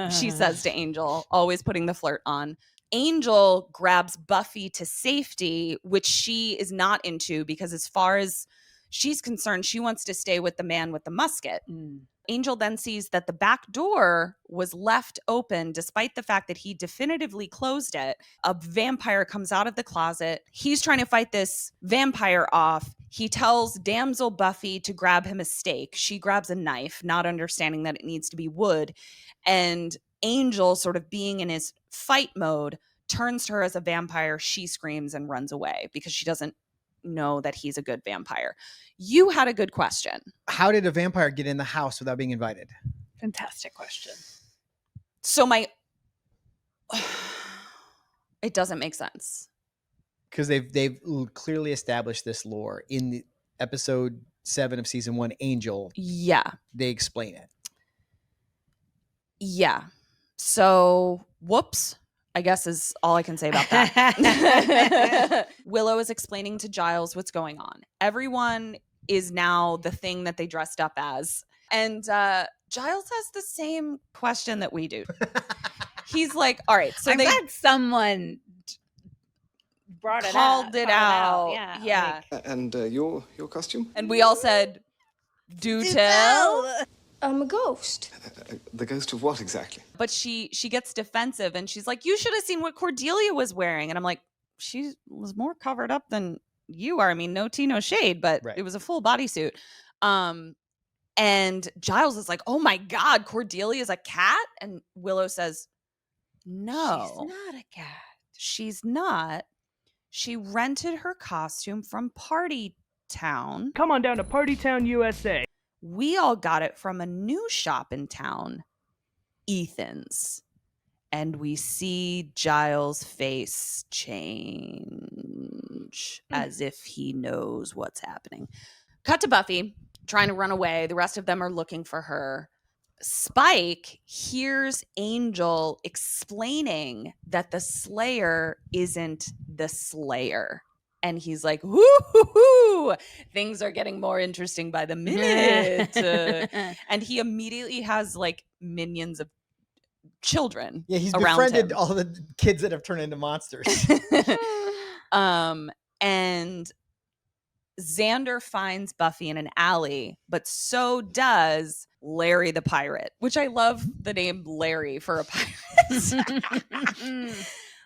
Speaker 3: She says to Angel, always putting the flirt on. Angel grabs Buffy to safety, which she is not into because as far as she's concerned, she wants to stay with the man with the musket. Angel then sees that the back door was left open despite the fact that he definitively closed it. A vampire comes out of the closet. He's trying to fight this vampire off. He tells damsel Buffy to grab him a steak. She grabs a knife, not understanding that it needs to be wood. And Angel, sort of being in his fight mode, turns to her as a vampire. She screams and runs away because she doesn't know that he's a good vampire. You had a good question.
Speaker 1: How did a vampire get in the house without being invited?
Speaker 2: Fantastic question.
Speaker 3: So it doesn't make sense.
Speaker 1: Because they've clearly established this lore in the episode 7 of season 1, Angel.
Speaker 3: Yeah.
Speaker 1: They explain it.
Speaker 3: Yeah. So, whoops, I guess is all I can say about that. Willow is explaining to Giles what's going on. Everyone is now the thing that they dressed up as. And Giles has the same question that we do. He's like, all right, so
Speaker 2: I'm glad someone brought it
Speaker 3: called it out.
Speaker 2: Yeah.
Speaker 12: And your costume?
Speaker 3: And we all said, do tell.
Speaker 4: I'm a ghost.
Speaker 12: The ghost of what exactly?
Speaker 3: But she gets defensive and she's like, you should have seen what Cordelia was wearing. And I'm like, she was more covered up than you are. I mean, no tea, no shade, but It was a full bodysuit. And Giles is like, oh my God, Cordelia is a cat? And Willow says, no.
Speaker 2: She's not a cat.
Speaker 3: She's not. She rented her costume from Party Town.
Speaker 10: Come on down to Party Town, USA.
Speaker 3: We all got it from a new shop in town, Ethan's. And we see Giles' face change as if he knows what's happening. Cut to Buffy, trying to run away. The rest of them are looking for her. Spike hears Angel explaining that the Slayer isn't the Slayer. And he's like, whoo, things are getting more interesting by the minute. And he immediately has like minions of children.
Speaker 1: Yeah, he's
Speaker 3: around
Speaker 1: befriended
Speaker 3: him.
Speaker 1: all the kids that have turned into monsters.
Speaker 3: And Xander finds Buffy in an alley, but so does Larry the pirate, which I love the name Larry for a pirate.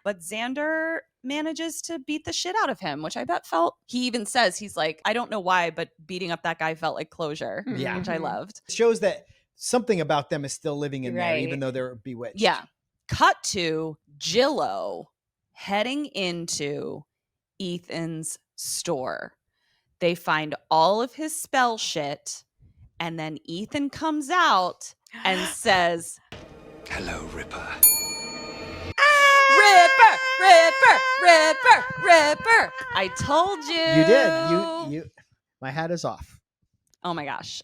Speaker 3: But Xander manages to beat the shit out of him, which I bet he even says, he's like, I don't know why, but beating up that guy felt like closure,
Speaker 1: Yeah.
Speaker 3: which I loved.
Speaker 1: It shows that something about them is still living in there, even though they're bewitched.
Speaker 3: Yeah. Cut to Jillo heading into Ethan's store. They find all of his spell shit, and then Ethan comes out and says,
Speaker 12: Hello, Ripper.
Speaker 3: Ripper. I told you.
Speaker 1: You did. You. My hat is off.
Speaker 3: Oh my gosh.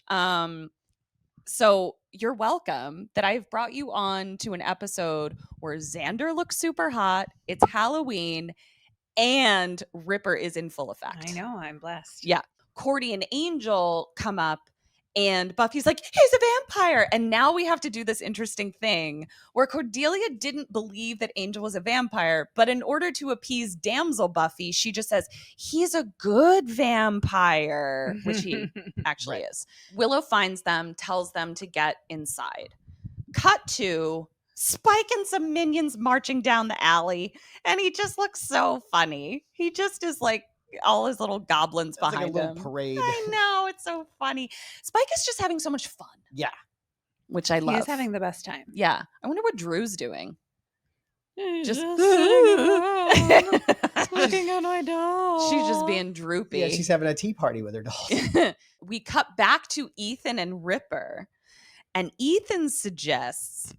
Speaker 3: So you're welcome that I've brought you on to an episode where Xander looks super hot. It's Halloween and Ripper is in full effect.
Speaker 2: I know. I'm blessed.
Speaker 3: Yeah. Cordy and Angel come up and Buffy's like, he's a vampire. And now we have to do this interesting thing where Cordelia didn't believe that Angel was a vampire. But in order to appease damsel Buffy, she just says, he's a good vampire, which he actually is. Willow finds them, tells them to get inside. Cut to Spike and some minions marching down the alley, and he just looks so funny. He just is like all his little goblins
Speaker 1: It's
Speaker 3: behind
Speaker 1: like a little
Speaker 3: him.
Speaker 1: parade.
Speaker 3: I know, it's so funny. Spike is just having so much fun.
Speaker 1: Yeah.
Speaker 3: Which I love.
Speaker 2: He is having the best time.
Speaker 3: Yeah. I wonder what Drew's doing. Just
Speaker 2: sitting around, looking at my doll.
Speaker 3: She's just being droopy.
Speaker 1: Yeah, she's having a tea party with her dolls.
Speaker 3: We cut back to Ethan and Ripper, and Ethan suggests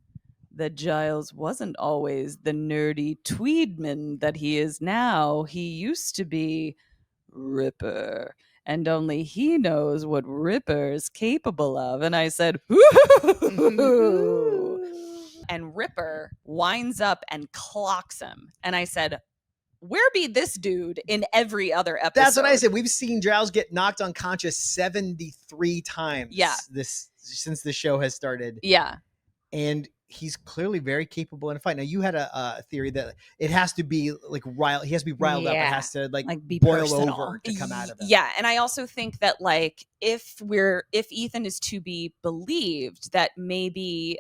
Speaker 3: that Giles wasn't always the nerdy tweedman that he is now. He used to be Ripper, and only he knows what Ripper is capable of. And I said, ooh. And Ripper winds up and clocks him. And I said, where be this dude in every other episode?
Speaker 1: That's what I said. We've seen Giles get knocked unconscious 73 times.
Speaker 3: Yeah.
Speaker 1: Since the show has started.
Speaker 3: Yeah.
Speaker 1: And he's clearly very capable in a fight. Now, you had a theory that it has to be like he has to be riled up. It has to like
Speaker 2: be
Speaker 1: boil
Speaker 2: personal.
Speaker 1: over to come out of it.
Speaker 3: Yeah. And I also think that like if Ethan is to be believed, that maybe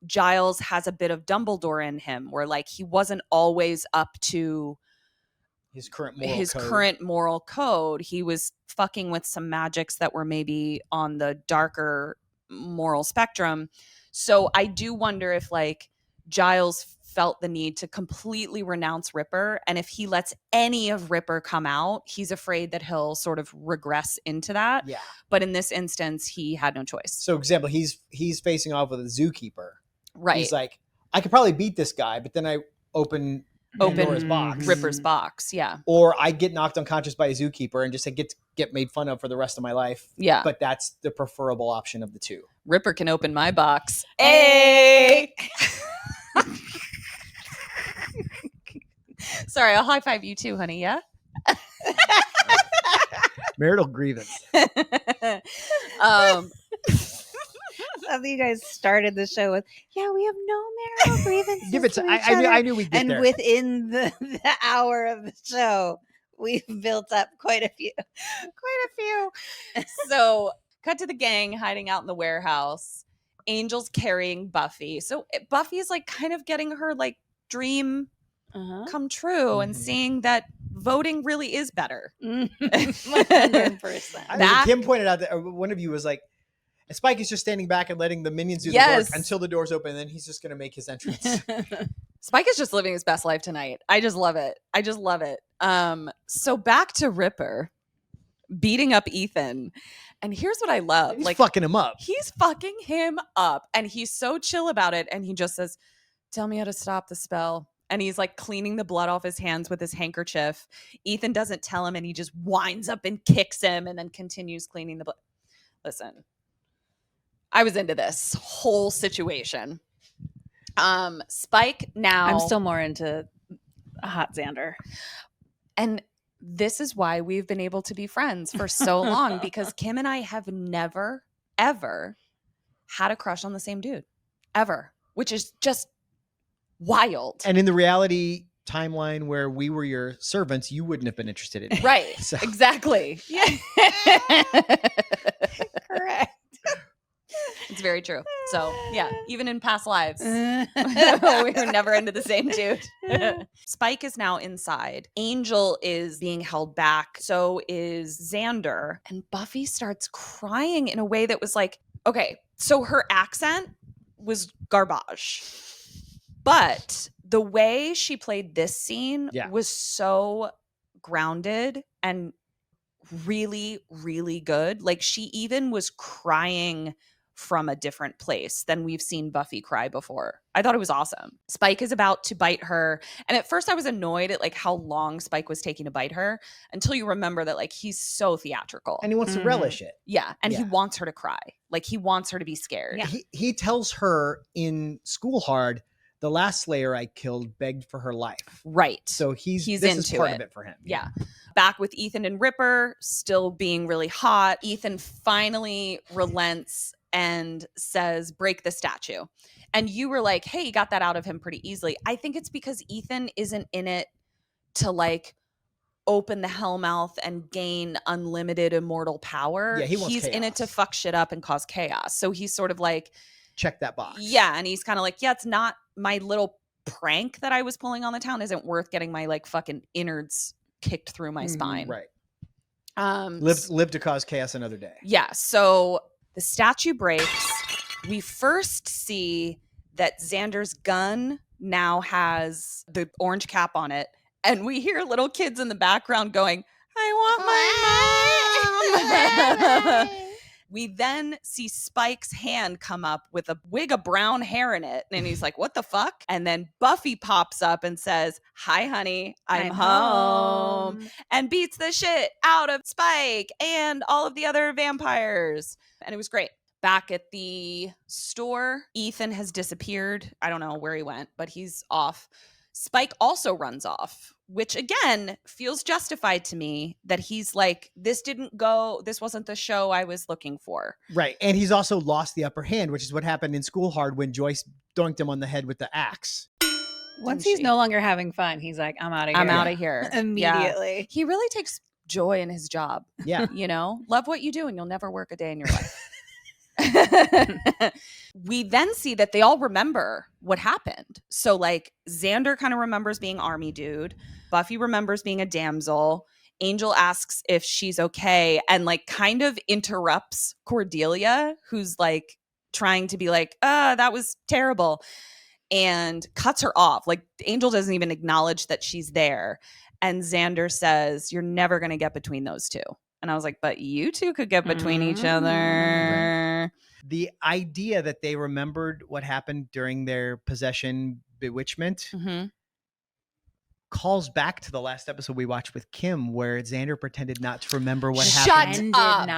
Speaker 3: Giles has a bit of Dumbledore in him, where like he wasn't always up to
Speaker 1: his current
Speaker 3: moral code. He was fucking with some magics that were maybe on the darker moral spectrum. So I do wonder if like Giles felt the need to completely renounce Ripper, and if he lets any of Ripper come out, he's afraid that he'll sort of regress into that.
Speaker 1: Yeah.
Speaker 3: But in this instance, he had no choice.
Speaker 1: So, example, he's facing off with a zookeeper.
Speaker 3: Right.
Speaker 1: He's like, I could probably beat this guy, but then I open Pandora's box.
Speaker 3: Ripper's box, yeah.
Speaker 1: Or I get knocked unconscious by a zookeeper and just get made fun of for the rest of my life.
Speaker 3: Yeah.
Speaker 1: But that's the preferable option of the two.
Speaker 3: Ripper can open my box. Hey! Sorry, I'll high five you too, honey, yeah?
Speaker 1: Marital grievance.
Speaker 2: So you guys started the show with, yeah, we have no marital grievances.
Speaker 1: Give it to I knew we'd get
Speaker 2: and
Speaker 1: there.
Speaker 2: within the hour of the show, we've built up quite a few.
Speaker 3: So, cut to the gang hiding out in the warehouse. Angel's carrying Buffy. So Buffy is like kind of getting her like dream come true and seeing that voting really is better.
Speaker 2: 100%.
Speaker 1: Kim pointed out that one of you was like, Spike is just standing back and letting the minions do the work until the doors open, and then he's just going to make his entrance.
Speaker 3: Spike is just living his best life tonight. I just love it. So back to Ripper beating up Ethan. And here's what I love.
Speaker 1: He's fucking him up.
Speaker 3: He's fucking him up. And he's so chill about it. And he just says, tell me how to stop the spell. And he's like cleaning the blood off his hands with his handkerchief. Ethan doesn't tell him, and he just winds up and kicks him and then continues cleaning the blood. Listen, I was into this whole situation. Spike now.
Speaker 2: I'm still more into a hot Xander.
Speaker 3: And this is why we've been able to be friends for so long, because Kim and I have never, ever had a crush on the same dude. Ever. Which is just wild.
Speaker 1: And in the reality timeline where we were your servants, you wouldn't have been interested in it.
Speaker 3: Right.
Speaker 1: So.
Speaker 3: Exactly.
Speaker 2: Yeah. Correct.
Speaker 3: It's very true. So, yeah, even in past lives, we were never into the same dude. Spike is now inside. Angel is being held back. So is Xander. And Buffy starts crying in a way that was like, okay, so her accent was garbage. But the way she played this scene was so grounded and really, really good. Like, she even was crying from a different place than we've seen Buffy cry before. I thought it was awesome. Spike is about to bite her. And at first I was annoyed at like how long Spike was taking to bite her, until you remember that like he's so theatrical.
Speaker 1: And he wants to relish it.
Speaker 3: Yeah. And he wants her to cry. Like, he wants her to be scared.
Speaker 1: Yeah. He tells her in School Hard, the last Slayer I killed begged for her life.
Speaker 3: Right.
Speaker 1: So this
Speaker 3: into
Speaker 1: is part of it for him.
Speaker 3: Yeah. Back with Ethan and Ripper, still being really hot. Ethan finally relents and says, break the statue. And you were like, hey, you got that out of him pretty easily. I think it's because Ethan isn't in it to like open the Hellmouth and gain unlimited immortal power.
Speaker 1: Yeah, he wants
Speaker 3: He's in it to fuck shit up and cause chaos. So he's sort of like,
Speaker 1: check that box.
Speaker 3: Yeah, and he's kind of like, yeah, it's not my little prank that I was pulling on the town isn't worth getting my like fucking innards kicked through my spine.
Speaker 1: Right. Live to cause chaos another day.
Speaker 3: Yeah. So the statue breaks. We first see that Xander's gun now has the orange cap on it. And we hear little kids in the background going, I want my mom. We then see Spike's hand come up with a wig of brown hair in it. And he's like, what the fuck? And then Buffy pops up and says, hi, honey, I'm home. And beats the shit out of Spike and all of the other vampires. And it was great. Back at the store, Ethan has disappeared. I don't know where he went, but he's off. Spike also runs off, which again feels justified to me that he's like, this wasn't the show I was looking for.
Speaker 1: Right. And he's also lost the upper hand, which is what happened in School Hard when Joyce doinked him on the head with the axe.
Speaker 2: Once he's no longer having fun, he's like, I'm out of here.
Speaker 3: I'm out of here.
Speaker 2: Immediately.
Speaker 3: Yeah. He really takes joy in his job.
Speaker 1: Yeah.
Speaker 3: You know, love what you do and you'll never work a day in your life. We then see that they all remember what happened. So like Xander kind of remembers being army dude. Buffy remembers being a damsel. Angel asks if she's okay and like kind of interrupts Cordelia, who's like trying to be like, that was terrible, and cuts her off. Like Angel doesn't even acknowledge that she's there. And Xander says, you're never going to get between those two. And I was like, but you two could get between each other.
Speaker 1: Right. The idea that they remembered what happened during their possession bewitchment calls back to the last episode we watched with Kim, where Xander pretended not to remember what happened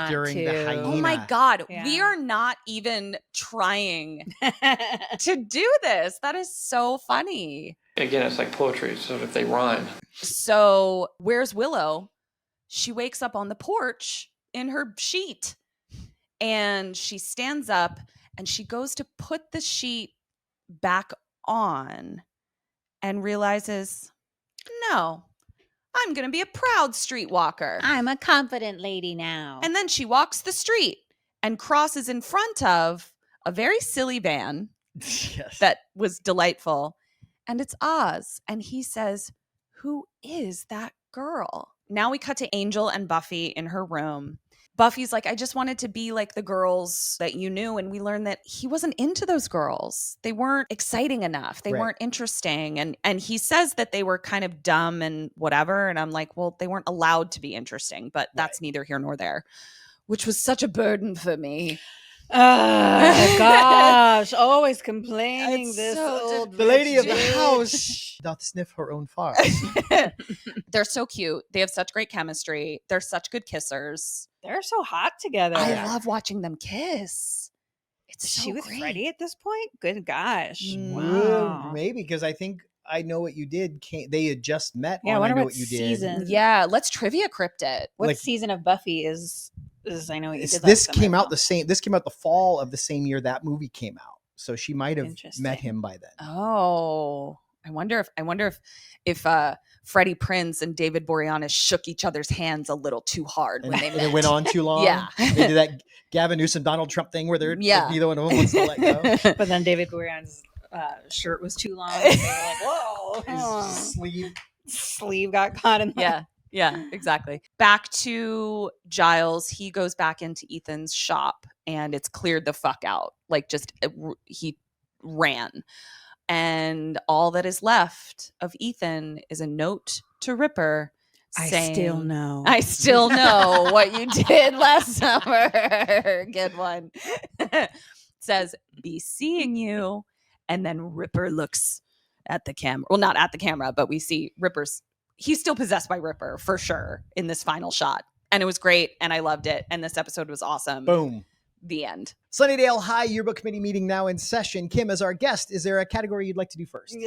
Speaker 1: during the hyena.
Speaker 3: Oh my God. Yeah. We are not even trying to do this. That is so funny.
Speaker 13: Again, it's like poetry, so if they rhyme.
Speaker 3: So where's Willow? She wakes up on the porch in her sheet and she stands up and she goes to put the sheet back on and realizes, no, I'm going to be a proud streetwalker.
Speaker 2: I'm a confident lady now.
Speaker 3: And then she walks the street and crosses in front of a very silly van that was delightful. And it's Oz. And he says, who is that girl? Now we cut to Angel and Buffy in her room. Buffy's like, I just wanted to be like the girls that you knew. And we learned that he wasn't into those girls. They weren't exciting enough. They weren't interesting. And he says that they were kind of dumb and whatever. And I'm like, well, they weren't allowed to be interesting, but that's neither here nor there, which was such a burden for me.
Speaker 2: Oh gosh, always complaining.
Speaker 3: It's
Speaker 2: this
Speaker 3: so
Speaker 2: old
Speaker 1: the lady of the
Speaker 2: bitch.
Speaker 1: house doth sniff her own farts.
Speaker 3: They're so cute. They have such great chemistry. They're such good kissers.
Speaker 2: They're so hot together.
Speaker 3: I love watching them kiss. It's so
Speaker 2: she with
Speaker 3: great.
Speaker 2: Freddie at this point? Good gosh.
Speaker 1: Wow. Maybe because I think I Know What You Did. They had just met.
Speaker 2: Yeah, I
Speaker 1: on
Speaker 2: wonder
Speaker 1: I Know
Speaker 2: what
Speaker 1: What You
Speaker 2: season.
Speaker 1: Did.
Speaker 3: Yeah, let's trivia crypt it.
Speaker 2: What
Speaker 1: Like-
Speaker 2: season of Buffy is I Know What You Did?
Speaker 1: This came out This came out the fall of the same year that movie came out. So she might have met him by then.
Speaker 3: Oh, I wonder if Freddie Prinze and David Boreanaz shook each other's hands a little too hard when they met.
Speaker 1: It went on too long.
Speaker 3: Yeah.
Speaker 1: They did that Gavin Newsom, Donald Trump thing where they're neither one of them wants to let go.
Speaker 2: But then David Boreanaz's shirt was too long. And they were like, whoa.
Speaker 1: His
Speaker 2: sleeve got caught in the
Speaker 3: Yeah, exactly. Back to Giles. He goes back into Ethan's shop and it's cleared the fuck out. Like he ran. And all that is left of Ethan is a note to Ripper saying, I still know what you did last summer. Good one. Says, be seeing you. And then Ripper looks at the camera. Well, not at the camera, but we see he's still possessed by Ripper for sure in this final shot. And it was great. And I loved it. And this episode was awesome.
Speaker 1: Boom.
Speaker 3: The end.
Speaker 1: Sunnydale High Yearbook Committee meeting now in session. Kim, as our guest, is there a category you'd like to do first? Okay.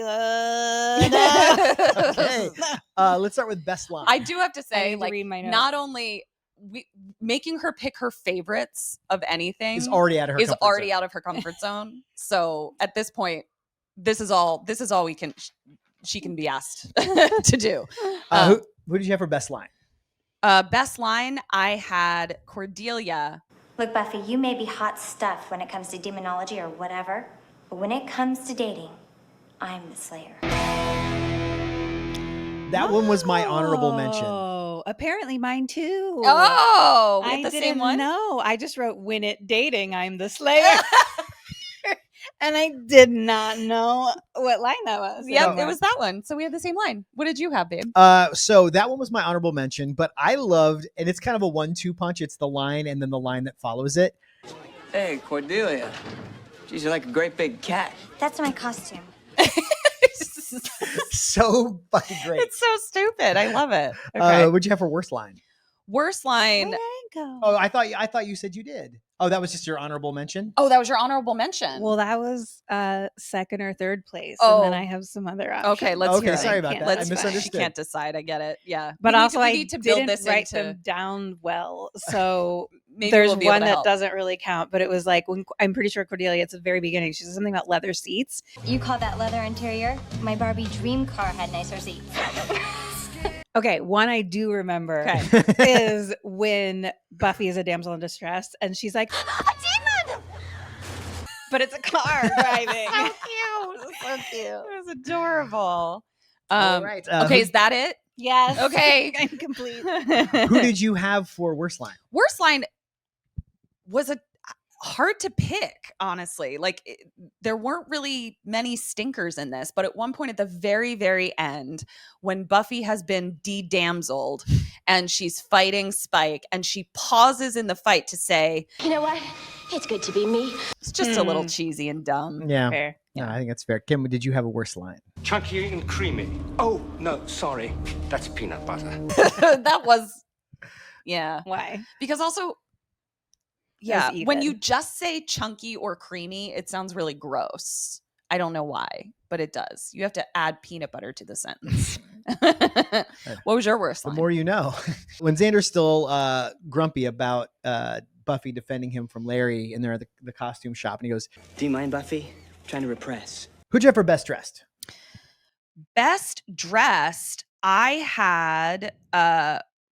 Speaker 1: Let's start with best line.
Speaker 3: I do have to say,
Speaker 2: to read my notes.
Speaker 3: not only making her pick her favorites of anything
Speaker 1: is already out of her
Speaker 3: comfort zone. So at this point, this is all she can be asked to do.
Speaker 1: Who did you have for best line?
Speaker 3: Best line, I had Cordelia
Speaker 14: Look, Buffy, you may be hot stuff when it comes to demonology or whatever, but when it comes to dating, I'm the Slayer.
Speaker 1: That one was my honorable mention.
Speaker 2: Oh, apparently mine too.
Speaker 3: Oh, we
Speaker 2: I
Speaker 3: had the
Speaker 2: didn't
Speaker 3: same one?
Speaker 2: know. I just wrote "Win It Dating." I'm the Slayer, and I did not know what line that was.
Speaker 3: Yep,
Speaker 2: anymore.
Speaker 3: it was that one. So we had the same line. What did you have, babe?
Speaker 1: So that one was my honorable mention, but I loved, and it's kind of a 1-2 punch. It's the line and then the line that follows it.
Speaker 10: Hey, Cordelia. Geez, you're like a great big cat.
Speaker 14: That's my costume.
Speaker 1: So fucking great.
Speaker 3: It's so stupid. I love it. Okay.
Speaker 1: What'd you have for worst line?
Speaker 3: Worst line.
Speaker 2: Where did I go?
Speaker 1: Oh, I thought you said you did. Oh, that was just your honorable mention?
Speaker 3: Oh, that was your honorable mention.
Speaker 2: Well, that was second or third place,
Speaker 3: Oh.
Speaker 2: and then I have some other options.
Speaker 3: Okay, let's hear it.
Speaker 1: sorry about that. I
Speaker 3: She
Speaker 1: misunderstood.
Speaker 3: can't decide. I get it. Yeah.
Speaker 2: But
Speaker 3: We
Speaker 2: also, I
Speaker 3: need to build
Speaker 2: didn't
Speaker 3: this
Speaker 2: write
Speaker 3: into
Speaker 2: them down well, so
Speaker 3: maybe
Speaker 2: there's
Speaker 3: we'll be able
Speaker 2: one
Speaker 3: to
Speaker 2: that
Speaker 3: help.
Speaker 2: doesn't really count. But it was like when I'm pretty sure Cordelia. It's at the very beginning. She said something about leather seats.
Speaker 14: You call that leather interior? My Barbie dream car had nicer seats.
Speaker 2: Okay, one I do remember is when Buffy is a damsel in distress, and she's like, "A demon!" But it's a car driving.
Speaker 3: So cute. So cute. It was adorable.
Speaker 1: All right.
Speaker 3: Okay, is that it?
Speaker 2: Yes.
Speaker 3: Okay.
Speaker 2: I'm complete.
Speaker 1: Who did you have for worst line?
Speaker 3: Worst line was hard to pick, honestly. Like there weren't really many stinkers in this, but at one point at the very, very end, when Buffy has been de-damseled and she's fighting Spike and she pauses in the fight to say,
Speaker 4: You know what? It's good to be me.
Speaker 3: it's just a little cheesy and dumb.
Speaker 1: Yeah.
Speaker 2: Fair.
Speaker 1: No, I think that's fair. Kim, did you have a worst line?
Speaker 12: Chunky and creamy. Oh, no, sorry. That's peanut butter.
Speaker 3: That was, yeah.
Speaker 2: Why?
Speaker 3: Because also,
Speaker 2: That
Speaker 3: yeah,
Speaker 2: was
Speaker 3: when you
Speaker 2: even.
Speaker 3: just say chunky or creamy, it sounds really gross. I don't know why, but it does. You have to add peanut butter to the sentence. What was your worst
Speaker 1: The
Speaker 3: line?
Speaker 1: more you know. When Xander's still grumpy about Buffy defending him from Larry, and they're at the costume shop, and he goes,
Speaker 10: Do you mind, Buffy? I'm trying to repress.
Speaker 1: who'd you have for best dressed?
Speaker 3: Best dressed, I had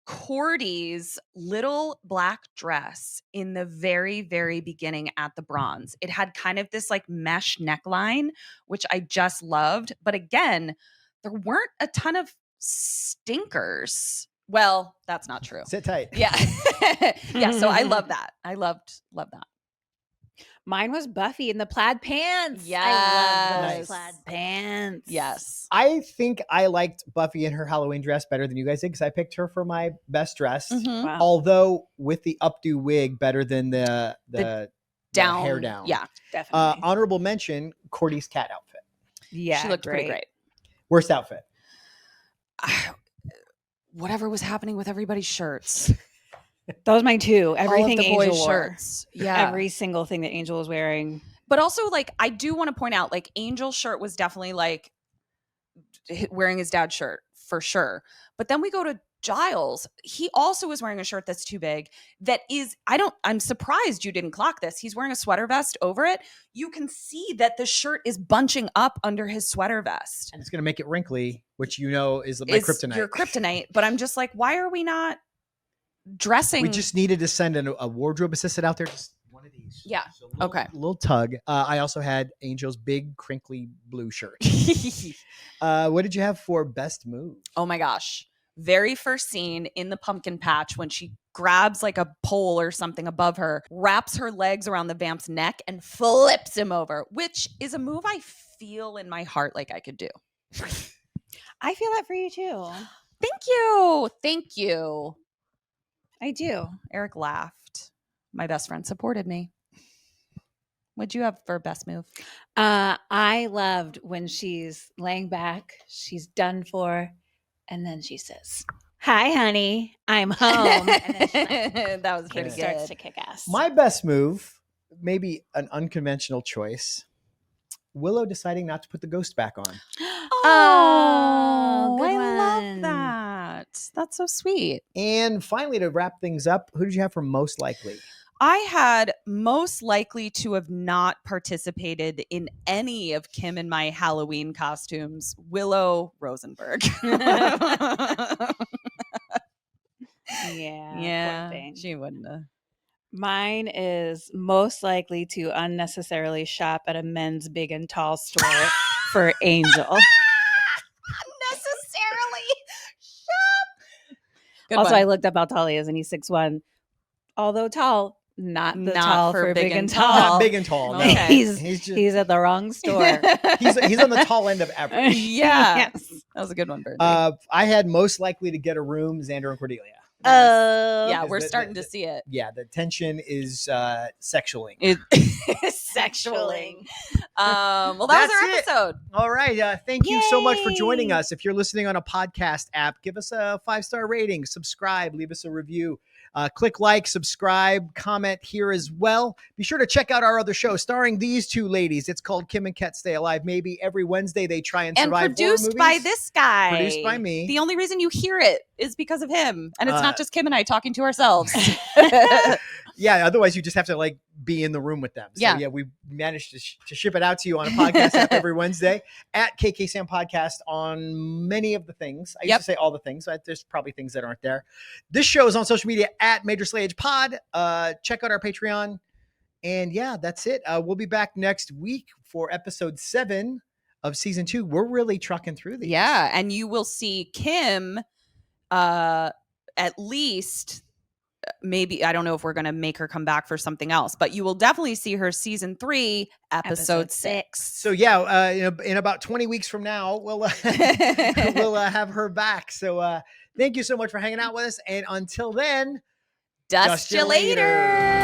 Speaker 3: Cordy's little black dress in the very, very beginning at the Bronze. It had kind of this like mesh neckline, which I just loved. But again, there weren't a ton of stinkers. Well, that's not true.
Speaker 1: Sit tight.
Speaker 3: Yeah. Yeah. So I love that. I loved that.
Speaker 2: Mine was Buffy in the plaid pants. I love those
Speaker 3: Yes.
Speaker 2: plaid pants.
Speaker 3: Yes.
Speaker 1: I think I liked Buffy in her Halloween dress better than you guys did because I picked her for my best dressed.
Speaker 3: Mhm.
Speaker 2: Wow.
Speaker 1: Although with the updo wig better than the
Speaker 3: Down.
Speaker 1: hair down.
Speaker 3: Yeah.
Speaker 2: Definitely.
Speaker 1: Honorable mention, Cordy's cat outfit.
Speaker 2: Yeah.
Speaker 3: She looked pretty great.
Speaker 1: Worst outfit.
Speaker 3: Whatever was happening with everybody's shirts.
Speaker 2: That was mine too. Everything
Speaker 3: All of the
Speaker 2: Angel
Speaker 3: boys'
Speaker 2: wore.
Speaker 3: shirts. Yeah.
Speaker 2: Every single thing that Angel was wearing.
Speaker 3: But also, like, I do want to point out, like, Angel's shirt was definitely like wearing his dad's shirt for sure. But then we go to Giles. He also was wearing a shirt that's too big. That is, I'm surprised you didn't clock this. He's wearing a sweater vest over it. You can see that the shirt is bunching up under his sweater vest.
Speaker 1: And it's going to make it wrinkly, which you know is my kryptonite.
Speaker 3: Your kryptonite. But I'm just like, why are we not dressing?
Speaker 1: We just needed to send a wardrobe assistant out there. Just one of these.
Speaker 3: Yeah.
Speaker 1: So a little,
Speaker 3: Okay.
Speaker 1: Little tug. I also had Angel's big crinkly blue shirt. What did you have for best move?
Speaker 3: Oh my gosh. Very first scene in the pumpkin patch when she grabs like a pole or something above her, wraps her legs around the vamp's neck and flips him over, which is a move I feel in my heart like I could do.
Speaker 2: I feel that for you too.
Speaker 3: Thank you. Thank you.
Speaker 2: I do.
Speaker 3: Eric laughed. My best friend supported me. What'd you have for best move?
Speaker 2: I loved when she's laying back, she's done for, and then she says, "Hi, honey, I'm home." And then she
Speaker 3: That was pretty
Speaker 2: starts
Speaker 3: good.
Speaker 2: to kick ass.
Speaker 1: My best move, maybe an unconventional choice. Willow deciding not to put the ghost back on.
Speaker 2: Oh, good
Speaker 3: I
Speaker 2: one.
Speaker 3: love that. That's so sweet.
Speaker 1: And finally, to wrap things up, who did you have for most likely?
Speaker 3: I had most likely to have not participated in any of Kim and my Halloween costumes, Willow Rosenberg.
Speaker 2: Yeah.
Speaker 3: Yeah,
Speaker 2: poor thing.
Speaker 3: she wouldn't have.
Speaker 2: Mine is most likely to unnecessarily shop at a men's big and tall store for Angel.
Speaker 3: Unnecessarily shop. Good
Speaker 2: Also,
Speaker 3: one.
Speaker 2: I looked up how tall he is, and he's 6'1". Although tall, not the
Speaker 3: Not
Speaker 2: tall
Speaker 3: for
Speaker 2: for
Speaker 3: big
Speaker 2: big and
Speaker 3: and
Speaker 2: tall.
Speaker 3: tall.
Speaker 1: Not big and tall. No.
Speaker 3: Okay.
Speaker 2: He's at the wrong store.
Speaker 1: He's on the tall end of average.
Speaker 3: Yeah.
Speaker 2: Yes.
Speaker 3: That was a good one, Bernie.
Speaker 1: I had most likely to get a room, Xander and Cordelia.
Speaker 3: Yeah,
Speaker 1: Is
Speaker 3: we're
Speaker 1: the-
Speaker 3: starting
Speaker 1: the-
Speaker 3: to see it.
Speaker 1: Yeah, the tension is sexualing.
Speaker 3: Sexualing. Well, that was our
Speaker 1: That's it.
Speaker 3: episode.
Speaker 1: All right. Thank you so much for joining us. If you're listening on a podcast app, give us a 5-star rating, subscribe, leave us a review. Click like, subscribe, comment here as well. Be sure to check out our other show starring these two ladies. It's called Kim and Ket Stay Alive. Maybe every Wednesday they try and survive
Speaker 3: And produced
Speaker 1: horror
Speaker 3: by
Speaker 1: movies.
Speaker 3: this guy.
Speaker 1: Produced by me.
Speaker 3: The only reason you hear it is because of him. And it's not just Kim and I talking to ourselves.
Speaker 1: Yeah, otherwise you just have to like be in the room with them. So
Speaker 3: Yeah.
Speaker 1: we managed to ship it out to you on a podcast app every Wednesday at KK Sam Podcast on many of the things. I used to say all the things. But there's probably things that aren't there. This show is on social media at Major Slayage Pod. Check out our Patreon. And yeah, that's it. We'll be back next week for episode 7 of season 2. We're really trucking through these.
Speaker 3: Yeah. And you will see Kim at least. Maybe I don't know if we're going to make her come back for something else, but you will definitely see her season 3, episode 6.
Speaker 1: So yeah, in about 20 weeks from now, we'll have her back. So thank you so much for hanging out with us, and until then,
Speaker 3: Dust you later.